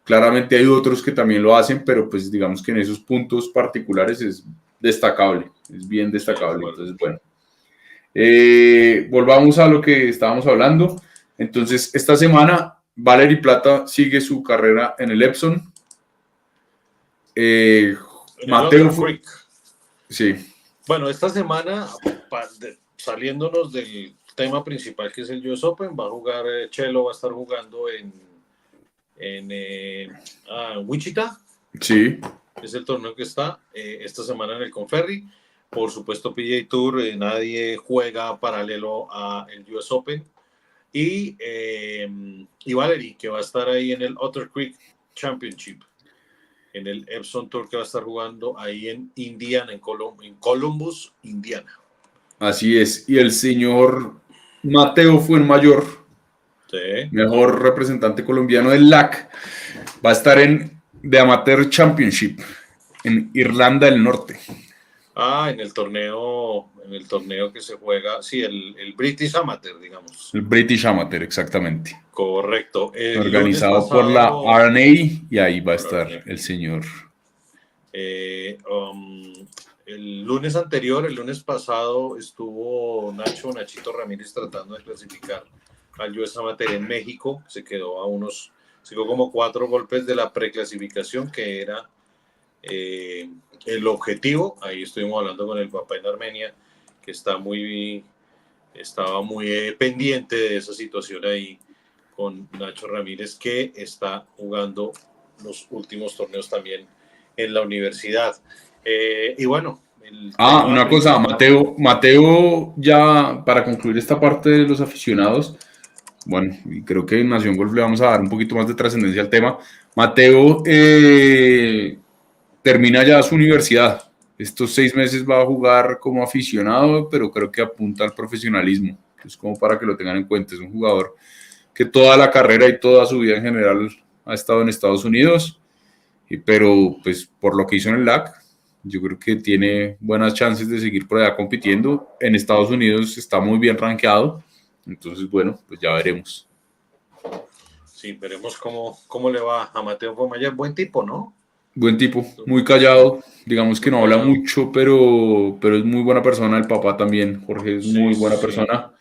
Claramente hay otros que también lo hacen, pero pues digamos que en esos puntos particulares es destacable, es bien Sí, de destacable. acuerdo. Entonces, bueno, volvamos a lo que estábamos hablando. Entonces, esta semana Valery Plata sigue su carrera en el Epson. En el Mateo Otter fue, Creek. sí, Bueno, esta semana, saliéndonos del tema principal que es el US Open, va a jugar Chelo, va a estar jugando en Wichita. sí, Es el torneo que está esta semana en el Conferry. Por supuesto, PGA Tour, nadie juega paralelo a el US Open. Y Valery, que va a estar ahí en el Otter Creek Championship, en el Epson Tour que va a estar jugando ahí en Indiana, en Columbus, Indiana. así es. Y el señor Mateo Fuenmayor, Sí. mejor representante colombiano del LAC, va a estar en The Amateur Championship en Irlanda del Norte. En el torneo que se juega, sí, el British Amateur, digamos. El British Amateur, exactamente. Correcto. El lunes Organizado por la pasado, RNA y ahí va a estar el señor. El lunes anterior, el lunes pasado, estuvo Nachito Ramírez tratando de clasificar al US Amateur en México. Se quedó como 4 golpes de la preclasificación, que era el objetivo. Ahí estuvimos hablando con el papá en Armenia, que estaba muy pendiente de esa situación ahí con Nacho Ramírez, que está jugando los últimos torneos también en la universidad. Y bueno, Una cosa, Mateo, ya para concluir esta parte de los aficionados, bueno, y creo que en Nación Golf le vamos a dar un poquito más de trascendencia al tema. Mateo termina ya su universidad. Estos 6 meses va a jugar como aficionado, pero creo que apunta al profesionalismo. Es como para que lo tengan en cuenta. Es un jugador que toda la carrera y toda su vida en general ha estado en Estados Unidos, pero pues por lo que hizo en el LAC, yo creo que tiene buenas chances de seguir por allá compitiendo. En Estados Unidos está muy bien rankeado, entonces bueno, pues ya veremos. Sí, veremos cómo le va a Mateo Fuenmayor. Buen tipo, ¿no? Buen tipo, muy callado, digamos que Muy no habla callado. mucho, pero es muy buena persona. El papá también, Jorge, es Sí, muy sí, buena sí. persona.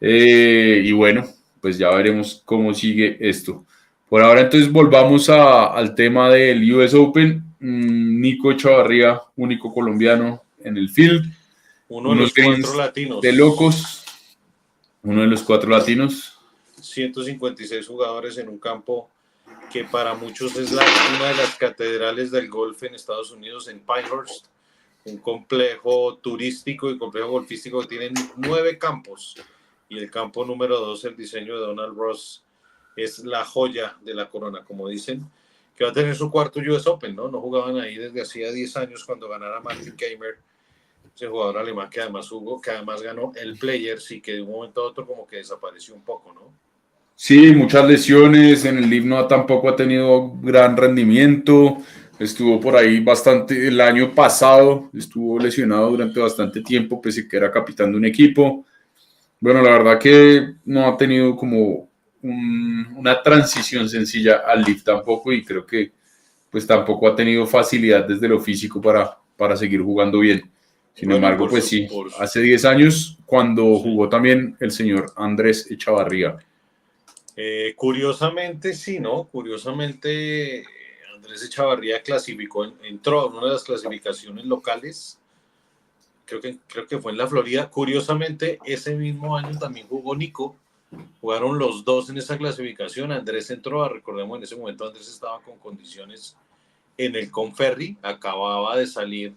Y bueno, pues ya veremos cómo sigue esto. Por ahora entonces volvamos al tema del US Open. Nico Echavarría, único colombiano en el field. Uno de Unos los 4 greens de latinos. locos. Uno de los 4 latinos. 156 jugadores en un campo que para muchos es una de las catedrales del golf en Estados Unidos, en Pinehurst, un complejo turístico y complejo golfístico que tiene 9 campos. Y el campo número 2, el diseño de Donald Ross, es la joya de la corona, como dicen, que va a tener su cuarto US Open, ¿no? No jugaban ahí desde hacía 10 años cuando ganara Martin Kaymer, ese jugador alemán que además ganó el Players y que de un momento a otro como que desapareció un poco, ¿no? Sí, muchas lesiones. En el himno tampoco ha tenido gran rendimiento. Estuvo por ahí bastante. El año pasado estuvo lesionado durante bastante tiempo, pese a que era capitán de un equipo. Bueno, la verdad que no ha tenido como una transición sencilla al Leaf tampoco, y creo que pues tampoco ha tenido facilidad desde lo físico para seguir jugando bien. Sin Bueno, y embargo, pues sí, hace 10 años cuando sí. jugó también el señor Andrés Echavarría. Curiosamente, sí, ¿no? Curiosamente, Andrés Echavarría entró en una de las clasificaciones locales, creo que fue en la Florida. Curiosamente, ese mismo año también jugó Nico, jugaron los dos en esa clasificación. Andrés entró, recordemos en ese momento Andrés estaba con condiciones en el Conferri, acababa de salir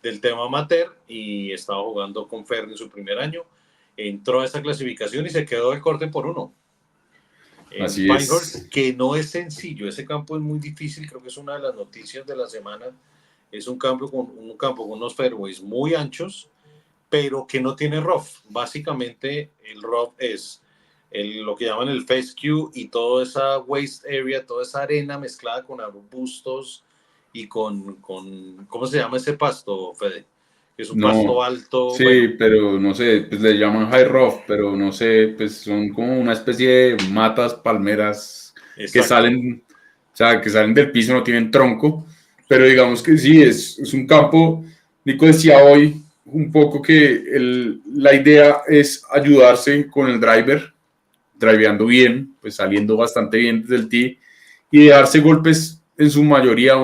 del tema amateur y estaba jugando con Ferri en su primer año. Entró a esa clasificación y se quedó de corte por uno. En Así Pinehurst, es. que no es sencillo, ese campo es muy difícil, creo que es una de las noticias de la semana. Es un campo con unos fairways muy anchos, pero que no tiene rough. Básicamente el rough es lo que llaman el fescue y toda esa waste area, toda esa arena mezclada con arbustos y ¿cómo se llama ese pasto, Fede? Es un pasto No, alto, bueno. sí, pero no sé, pues le llaman high rough, pero no sé, pues son como una especie de matas, palmeras que Exacto. salen, o sea, que salen del piso, no tienen tronco, pero digamos que sí, es un campo. Nico decía hoy un poco que la idea es ayudarse con el driver, driveando bien, pues saliendo bastante bien desde el tee y dejarse golpes en su mayoría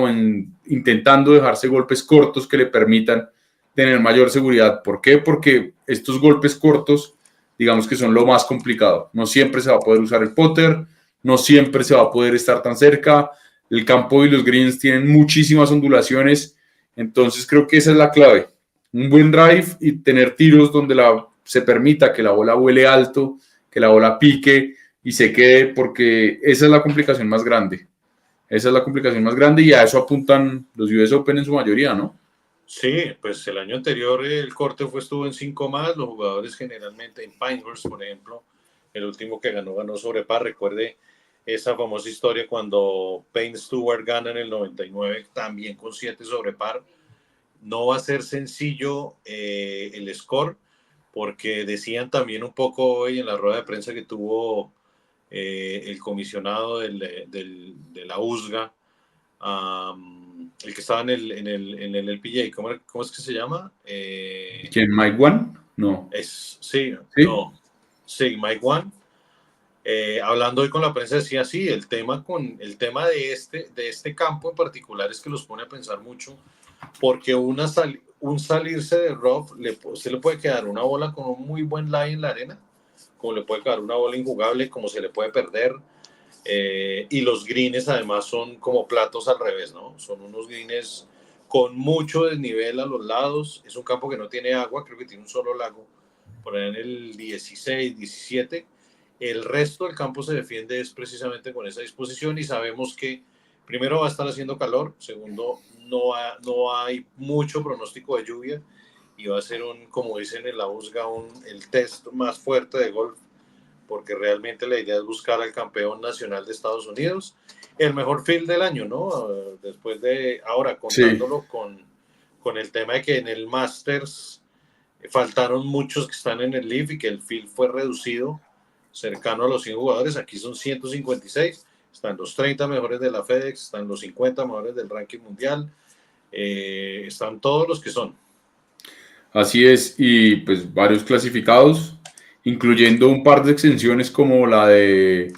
intentando dejarse golpes cortos que le permitan tener mayor seguridad. ¿Por qué? Porque estos golpes cortos, digamos que son lo más complicado. No siempre se va a poder usar el putter, no siempre se va a poder estar tan cerca. El campo y los greens tienen muchísimas ondulaciones, entonces creo que esa es la clave. Un buen drive y tener tiros donde se permita que la bola vuele alto, que la bola pique y se quede, porque esa es la complicación más grande. Esa es la complicación más grande y a eso apuntan los US Open en su mayoría, ¿no? Sí, pues el año anterior el corte estuvo en 5 más, los jugadores generalmente en Pinehurst, por ejemplo, el último que ganó sobre par. Recuerde esa famosa historia cuando Payne Stewart gana en el 99, también con 7 sobre par. No va a ser sencillo el score, porque decían también un poco hoy en la rueda de prensa que tuvo el comisionado de la USGA, el que estaba en el LPGA, ¿cómo es que se llama? ¿Quién? ¿Mike One? No. Sí, ¿Sí? no, sí, Mike One. Hablando hoy con la prensa decía sí, el tema de este campo en particular es que los pone a pensar mucho, porque un salirse de rough, se le puede quedar una bola con un muy buen lie en la arena, como le puede quedar una bola injugable, como se le puede perder. Y los greens además son como platos al revés, ¿no? Son unos greens con mucho desnivel a los lados. Es un campo que no tiene agua, creo que tiene un solo lago, por ahí en el 16, 17. El resto del campo se defiende es precisamente con esa disposición y sabemos que primero va a estar haciendo calor, segundo no hay mucho pronóstico de lluvia y va a ser como dicen en la USGA, el test más fuerte de golf, porque realmente la idea es buscar al campeón nacional de Estados Unidos, el mejor field del año, ¿no? Después de, ahora Sí, contándolo con el tema de que en el Masters faltaron muchos que están en el Leaf y que el field fue reducido cercano a los 100 jugadores, aquí son 156, están los 30 mejores de la FedEx, están los 50 mejores del ranking mundial, están todos los que son. así es, y pues varios clasificados, incluyendo un par de exenciones como la De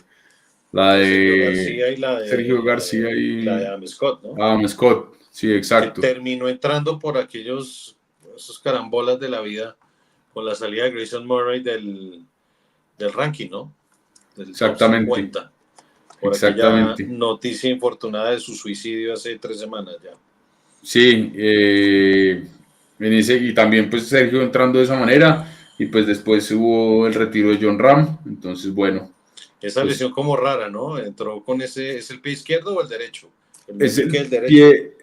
Sergio de García y Sergio García la de y Adam Scott, ¿no? Adam Scott. Sí, Que exacto. terminó entrando por esos carambolas de la vida con la salida de Grayson Murray del ranking, ¿no? Del top Exactamente, 50, por aquella exactamente. noticia infortunada de su suicidio hace 3 semanas ya. Sí, y también pues Sergio entrando de esa manera y pues después hubo el retiro de John Ram, entonces bueno, Esa pues lesión como rara, ¿no? Entró con ¿es el pie izquierdo o el derecho? El es meñique el del derecho. pie,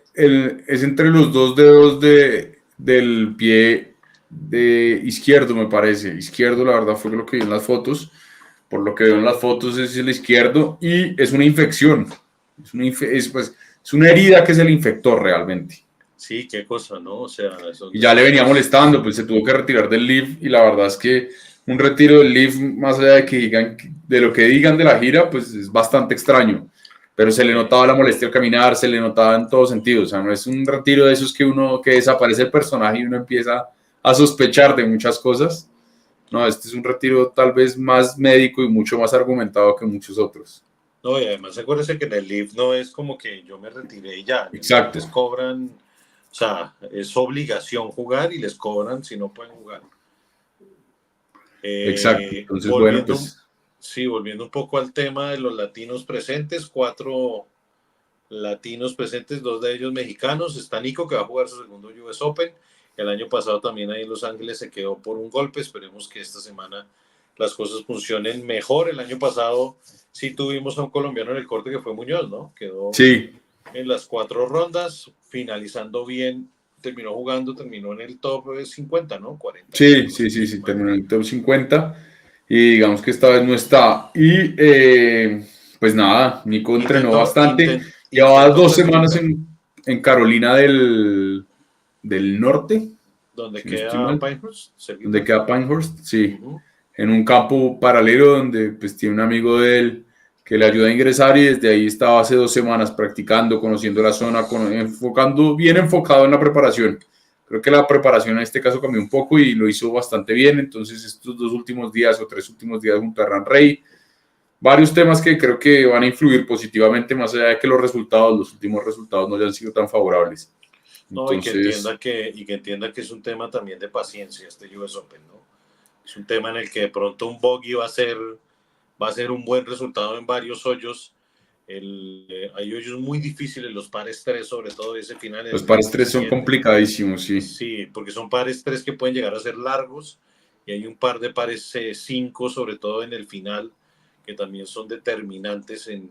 es entre los dos dedos del pie de izquierdo, me parece. Izquierdo, la verdad, fue lo que vi en las fotos. Por lo que veo en las fotos es el izquierdo y es una infección. Es una herida que se le infectó realmente. Sí, qué cosa, ¿no? O sea, son Y de ya le esas venía cosas. molestando, pues se tuvo que retirar del Leaf y la verdad es que un retiro del Leaf, más allá de que digan, de lo que digan de la gira, pues es bastante extraño. Pero se le Sí. notaba la molestia al caminar, se le notaba en todos sentidos. O sea, no es un retiro de esos que desaparece el personaje y uno empieza a sospechar de muchas cosas. no, este es un retiro tal vez más médico y mucho más argumentado que muchos otros. No, y además acuérdense que en el Leaf no es como que yo me retiré y ya. En el Leaf Exacto. les cobran, o sea, es obligación jugar y les cobran si no pueden jugar. Exacto. Entonces, bueno, Volviendo, pues sí, volviendo un poco al tema de los latinos presentes, 4 latinos presentes, 2 de ellos mexicanos. Está Nico, que va a jugar su segundo US Open. El año pasado también ahí en Los Ángeles se quedó por un golpe. Esperemos que esta semana las cosas funcionen mejor. El año pasado sí tuvimos a un colombiano en el corte que fue Muñoz, ¿no? Quedó sí, en las 4 rondas, finalizando bien. Terminó en el top 50, ¿no? 40 y sí, algo, sí, si no sí, estoy sí, mal. terminó en el top 50 y digamos que esta vez no está. Y pues nada, Nico entrenó bastante. Llevaba Intentó 2 semanas clasificar. en Carolina del Norte, ¿Dónde si no estoy queda mal, Pinehurst? donde ¿Cerquita? queda Pinehurst, sí, Uh-huh. en un campo paralelo donde pues tiene un amigo de él que le ayuda a ingresar y desde ahí estaba hace 2 semanas practicando, conociendo la zona, bien enfocado en la preparación. Creo que la preparación en este caso cambió un poco y lo hizo bastante bien, entonces estos 2 últimos días o 3 últimos días junto a Ran Rey, varios temas que creo que van a influir positivamente más allá de que los últimos resultados no hayan sido tan favorables. No, Entonces, que entienda que es un tema también de paciencia este US Open, ¿no? Es un tema en el que de pronto un bogey va a ser un buen resultado en varios hoyos. Hay hoyos muy difíciles, los pares 3, sobre todo ese final, los el pares 3 son 17. complicadísimos, sí. Sí, porque son pares 3 que pueden llegar a ser largos y hay un par de pares 5, sobre todo en el final, que también son determinantes en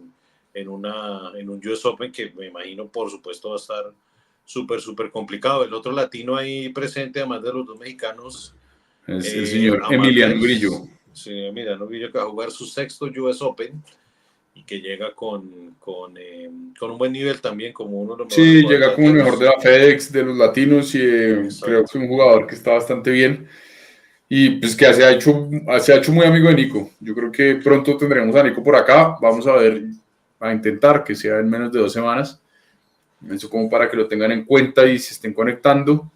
un US Open que me imagino, por supuesto, va a estar súper complicado. El otro latino ahí presente, además de los 2 mexicanos, Es el señor Emiliano Grillo. Amateurs, sí, mira, no que va a jugar su sexto US Open y que llega con un buen nivel también, como uno de los mejores Sí, jugadores llega como el mejor de latinos. la FedEx, de los latinos, y creo Exacto. que es un jugador que está bastante bien y pues que se ha hecho muy amigo de Nico. Yo creo que pronto tendremos a Nico por acá. Vamos a ver, a intentar que sea en menos de 2 semanas. Eso como para que lo tengan en cuenta y se estén conectando.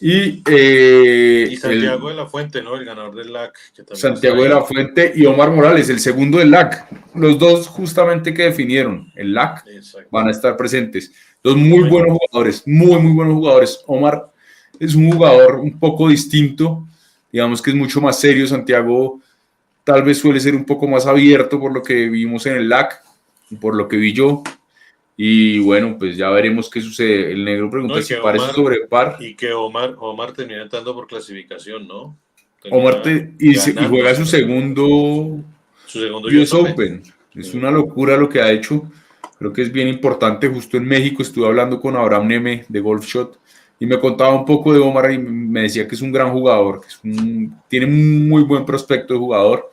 Y Y Santiago de la Fuente, ¿no? El ganador del LAC, que también está Santiago de la ahí. Fuente y Omar Morales, el segundo del LAC. Los dos justamente que definieron el LAC Exacto. van a estar presentes. Dos No muy me- buenos jugadores, muy buenos jugadores. Omar es un jugador un poco distinto, digamos que es mucho más serio. Santiago tal vez suele ser un poco más abierto por lo que vimos en el LAC, por lo que vi yo. Y bueno, pues ya veremos qué sucede. El negro no, pregunta si parece sobre par. Omar termina entrando por clasificación, ¿no? Omar Termina y juega ganándose su su segundo segundo US US Open. Open. Es una locura lo que ha hecho. Creo que es bien importante. Justo en México estuve hablando con Abraham Neme de Golf Shot y me contaba un poco de Omar y me decía que es un gran jugador, tiene un muy buen prospecto de jugador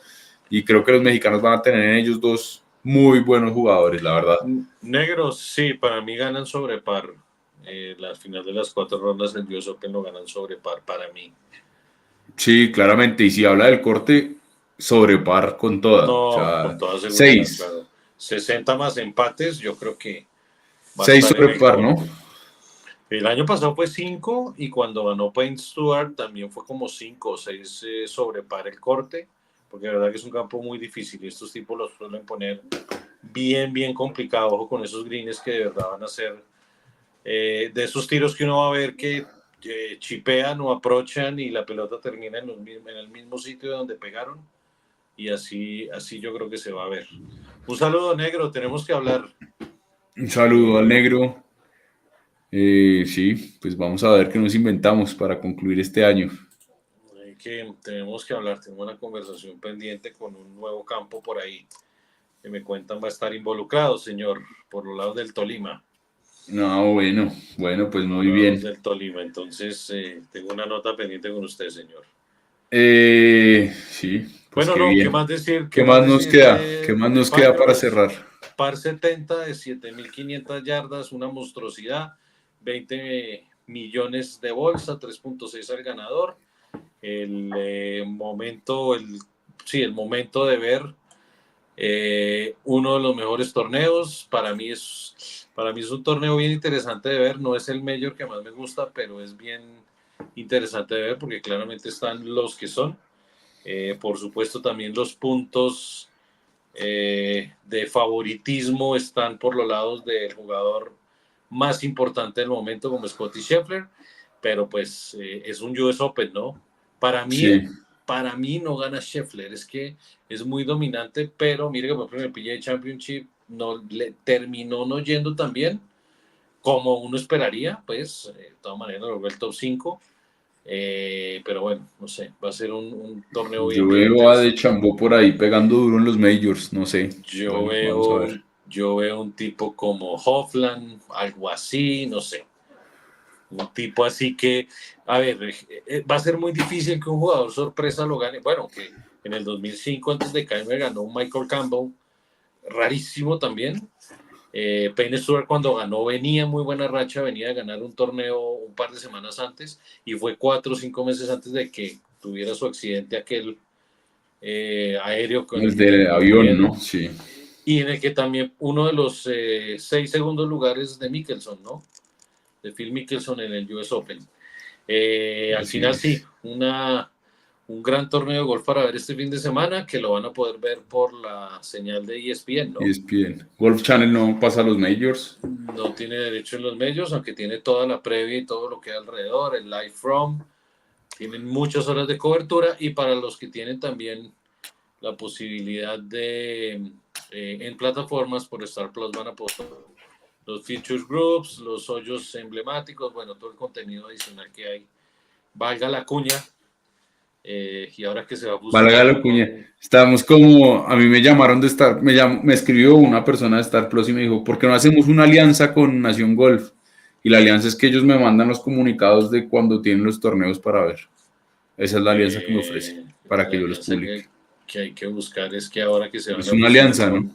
y creo que los mexicanos van a tener en ellos dos muy buenos jugadores, la verdad. Negros, sí, para mí ganan sobre par. La final de las 4 rondas del US Open lo ganan sobre par para mí. Sí, claramente. Y si habla del corte, sobre par con toda. O No, con sea, toda seguridad, seis. claro. 60 más empates, yo creo que va a Seis estar en sobre el par, ¿no? corte. El año pasado fue 5 y cuando ganó Payne Stewart también fue como 5 o 6 sobre par el corte, porque la verdad que es un campo muy difícil y estos tipos los suelen poner bien complicado. Ojo con esos greens que de verdad van a ser de esos tiros que uno va a ver que chipean o aprovechan y la pelota termina en el mismo sitio donde pegaron y así yo creo que se va a ver. Un saludo negro, tenemos que hablar. Un saludo al Eh, negro. Sí, pues vamos a ver qué nos inventamos para concluir este año. que tenemos que hablar, tengo una conversación pendiente con un nuevo campo por ahí que me cuentan va a estar involucrado, señor, por los lados del Tolima. No, bueno, pues Por los muy lados bien. del Tolima. Entonces, tengo una nota pendiente con usted, señor. Sí, pues Bueno, qué no, ¿qué bien. más decir? ¿Qué ¿Qué más más nos decir queda? ¿Qué más de nos queda para Pinehurst? cerrar? Par 70 de 7.500 yardas, una monstruosidad, 20 millones de bolsa, 3.6 al ganador. El momento, el momento de ver uno de los mejores torneos. Para mí es un torneo bien interesante de ver. No es el mayor que más me gusta, pero es bien interesante de ver porque claramente están los que son. Por supuesto, también los puntos de favoritismo están por los lados del jugador más importante del momento, como Scottie Scheffler, pero pues es un US Open, ¿no? Para mí no gana Scheffler, es que es muy dominante, pero mire que por ejemplo en el PGA Championship no le terminó no yendo tan bien como uno esperaría, pues de todas maneras logró el top 5. Pero bueno, no sé, va a ser un torneo Yo bien veo a De interesante. Chambó por ahí pegando duro en los majors, no sé. Yo Bueno, vamos a veo, ver. yo veo un tipo como Hoffland, algo así, no sé. Un tipo así que, a ver, va a ser muy difícil que un jugador sorpresa lo gane. Bueno, que en el 2005, antes de caerme, ganó un Michael Campbell, rarísimo también. Payne Stewart cuando ganó venía muy buena racha, venía a ganar un torneo un par de semanas antes y fue 4 o 5 meses antes de que tuviera su accidente aquel aéreo con el El que del terminó avión, muriendo ¿no? Sí. y en el que también uno de los 6 segundos lugares de Mickelson, ¿no? De Phil Mickelson en el US Open. Al Así final sí, es. un gran torneo de golf para ver este fin de semana que lo van a poder ver por la señal de ESPN, ¿no? ESPN. Golf Channel no pasa a los majors. No tiene derecho en los medios, aunque tiene toda la previa y todo lo que hay alrededor, el live from, tienen muchas horas de cobertura y para los que tienen también la posibilidad de en plataformas por Star Plus van a poder los features groups, los hoyos emblemáticos, bueno, todo el contenido adicional que hay. Valga la cuña, y ahora que se va a Valga fusionar la cuña. con... Estábamos como, a mí me llamaron de Star, me escribió una persona de Star Plus y me dijo, ¿por qué no hacemos una alianza con Nación Golf? Y la alianza es que ellos me mandan los comunicados de cuando tienen los torneos para ver. Esa es la alianza que me ofrece, para La que yo los alianza publique. que hay que buscar es que ahora que se Pero van es a una fusionar alianza, ¿no?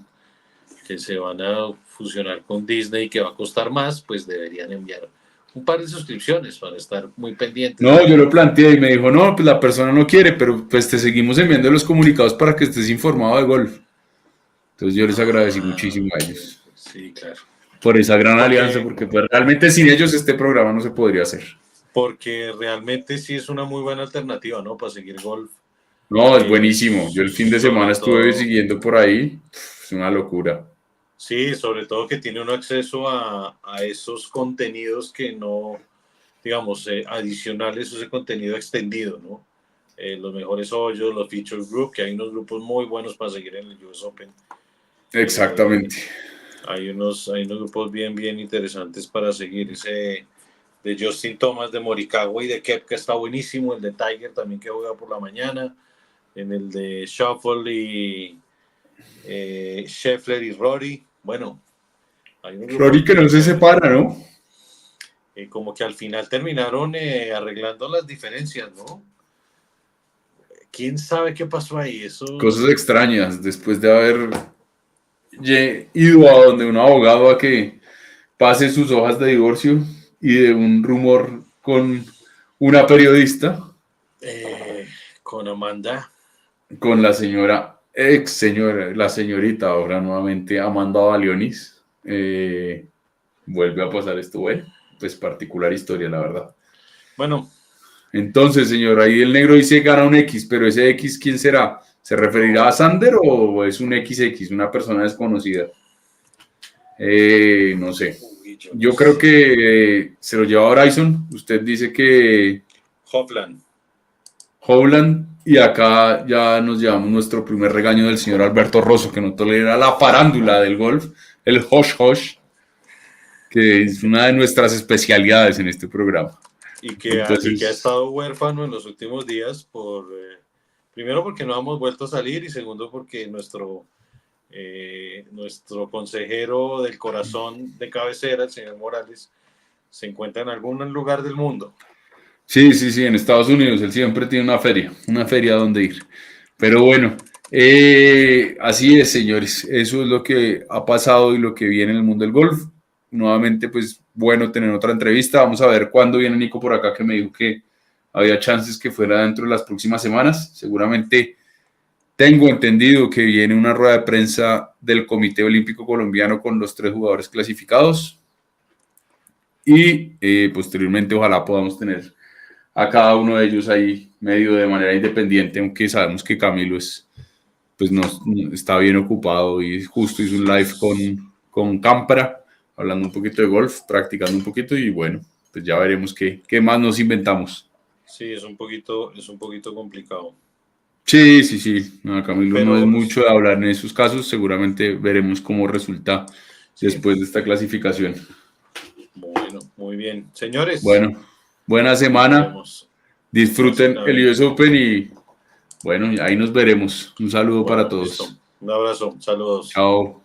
con Disney, que va a costar más, pues deberían enviar un par de suscripciones para estar muy pendientes No, yo de... lo planteé y me dijo, no, pues la persona no quiere, pero pues te seguimos enviando los comunicados para que estés informado de golf. Entonces yo les agradecí Ah, muchísimo a bien. ellos Sí, claro. por esa gran alianza, Porque, porque pues, realmente sin ellos este programa no se podría hacer. porque realmente sí es una muy buena alternativa, ¿no? Para seguir golf. No, es buenísimo. Yo el fin de semana Sobre estuve todo, siguiendo por ahí. Es una locura. sí, sobre todo que tiene un acceso a esos contenidos que no, digamos, adicionales, ese contenido extendido, ¿no? Los mejores hoyos, los feature group, que hay unos grupos muy buenos para seguir en el US Open. Eh, Exactamente. hay unos grupos bien, bien interesantes para seguir. Ese de Justin Thomas, de Morikawa y de Koepka está buenísimo. El de Tiger también que juega por la mañana. En el de Shuffle y Scheffler y Rory. Bueno, hay unos Rory grupos que no bien se chéveres. separa, ¿no? Como que al final terminaron arreglando las diferencias, ¿no? ¿Quién sabe qué pasó ahí? Eso, Cosas extrañas. Después de haber ido a donde un abogado a que pase sus hojas de divorcio y de un rumor con una periodista, eh, con Amanda. con la señora, ex señora, la señorita, ahora nuevamente Amanda Balionis, vuelve a pasar esto, bueno, pues particular historia, la verdad. Bueno, Entonces, señor, ahí el negro dice gana un X, pero ese X, ¿quién será? ¿Se referirá a no, Sander o es un XX, una persona desconocida? No sé. uy, yo no Yo creo sé. que se lo lleva Bryson. Usted dice que Hofland. Howland. Y acá ya nos llevamos nuestro primer regaño del señor Alberto Rosso, que no tolera la farándula del golf, el hosh hosh, que es una de nuestras especialidades en este programa. Y que ha Entonces, estado huérfano en los últimos días primero porque no hemos vuelto a salir y segundo porque nuestro consejero del corazón de cabecera, el señor Morales, se encuentra en algún lugar del mundo. sí, sí, sí, en Estados Unidos él siempre tiene una feria donde ir. Pero bueno, así es, señores. Eso es lo que ha pasado y lo que viene en el mundo del golf. Nuevamente, pues bueno tener otra entrevista. Vamos a ver cuándo viene Nico por acá, que me dijo que había chances que fuera dentro de las próximas semanas. Seguramente tengo entendido que viene una rueda de prensa del Comité Olímpico Colombiano con los 3 jugadores clasificados. Y posteriormente, ojalá podamos tener a cada uno de ellos ahí medio de manera independiente, aunque sabemos que Camilo pues está bien ocupado y justo hizo un live con Campra, hablando un poquito de golf, practicando un poquito y bueno, pues ya veremos qué más nos inventamos. Sí, es un poquito complicado. Sí. No, Camilo Pero no es mucho de hablar en esos casos. Seguramente veremos cómo resulta después de esta clasificación. Bueno, muy bien. Señores. Bueno, buena semana. Nos Disfruten vemos. el US Open y bueno, ahí nos veremos. Un saludo para todos. Listo. Un abrazo. Saludos. Chao.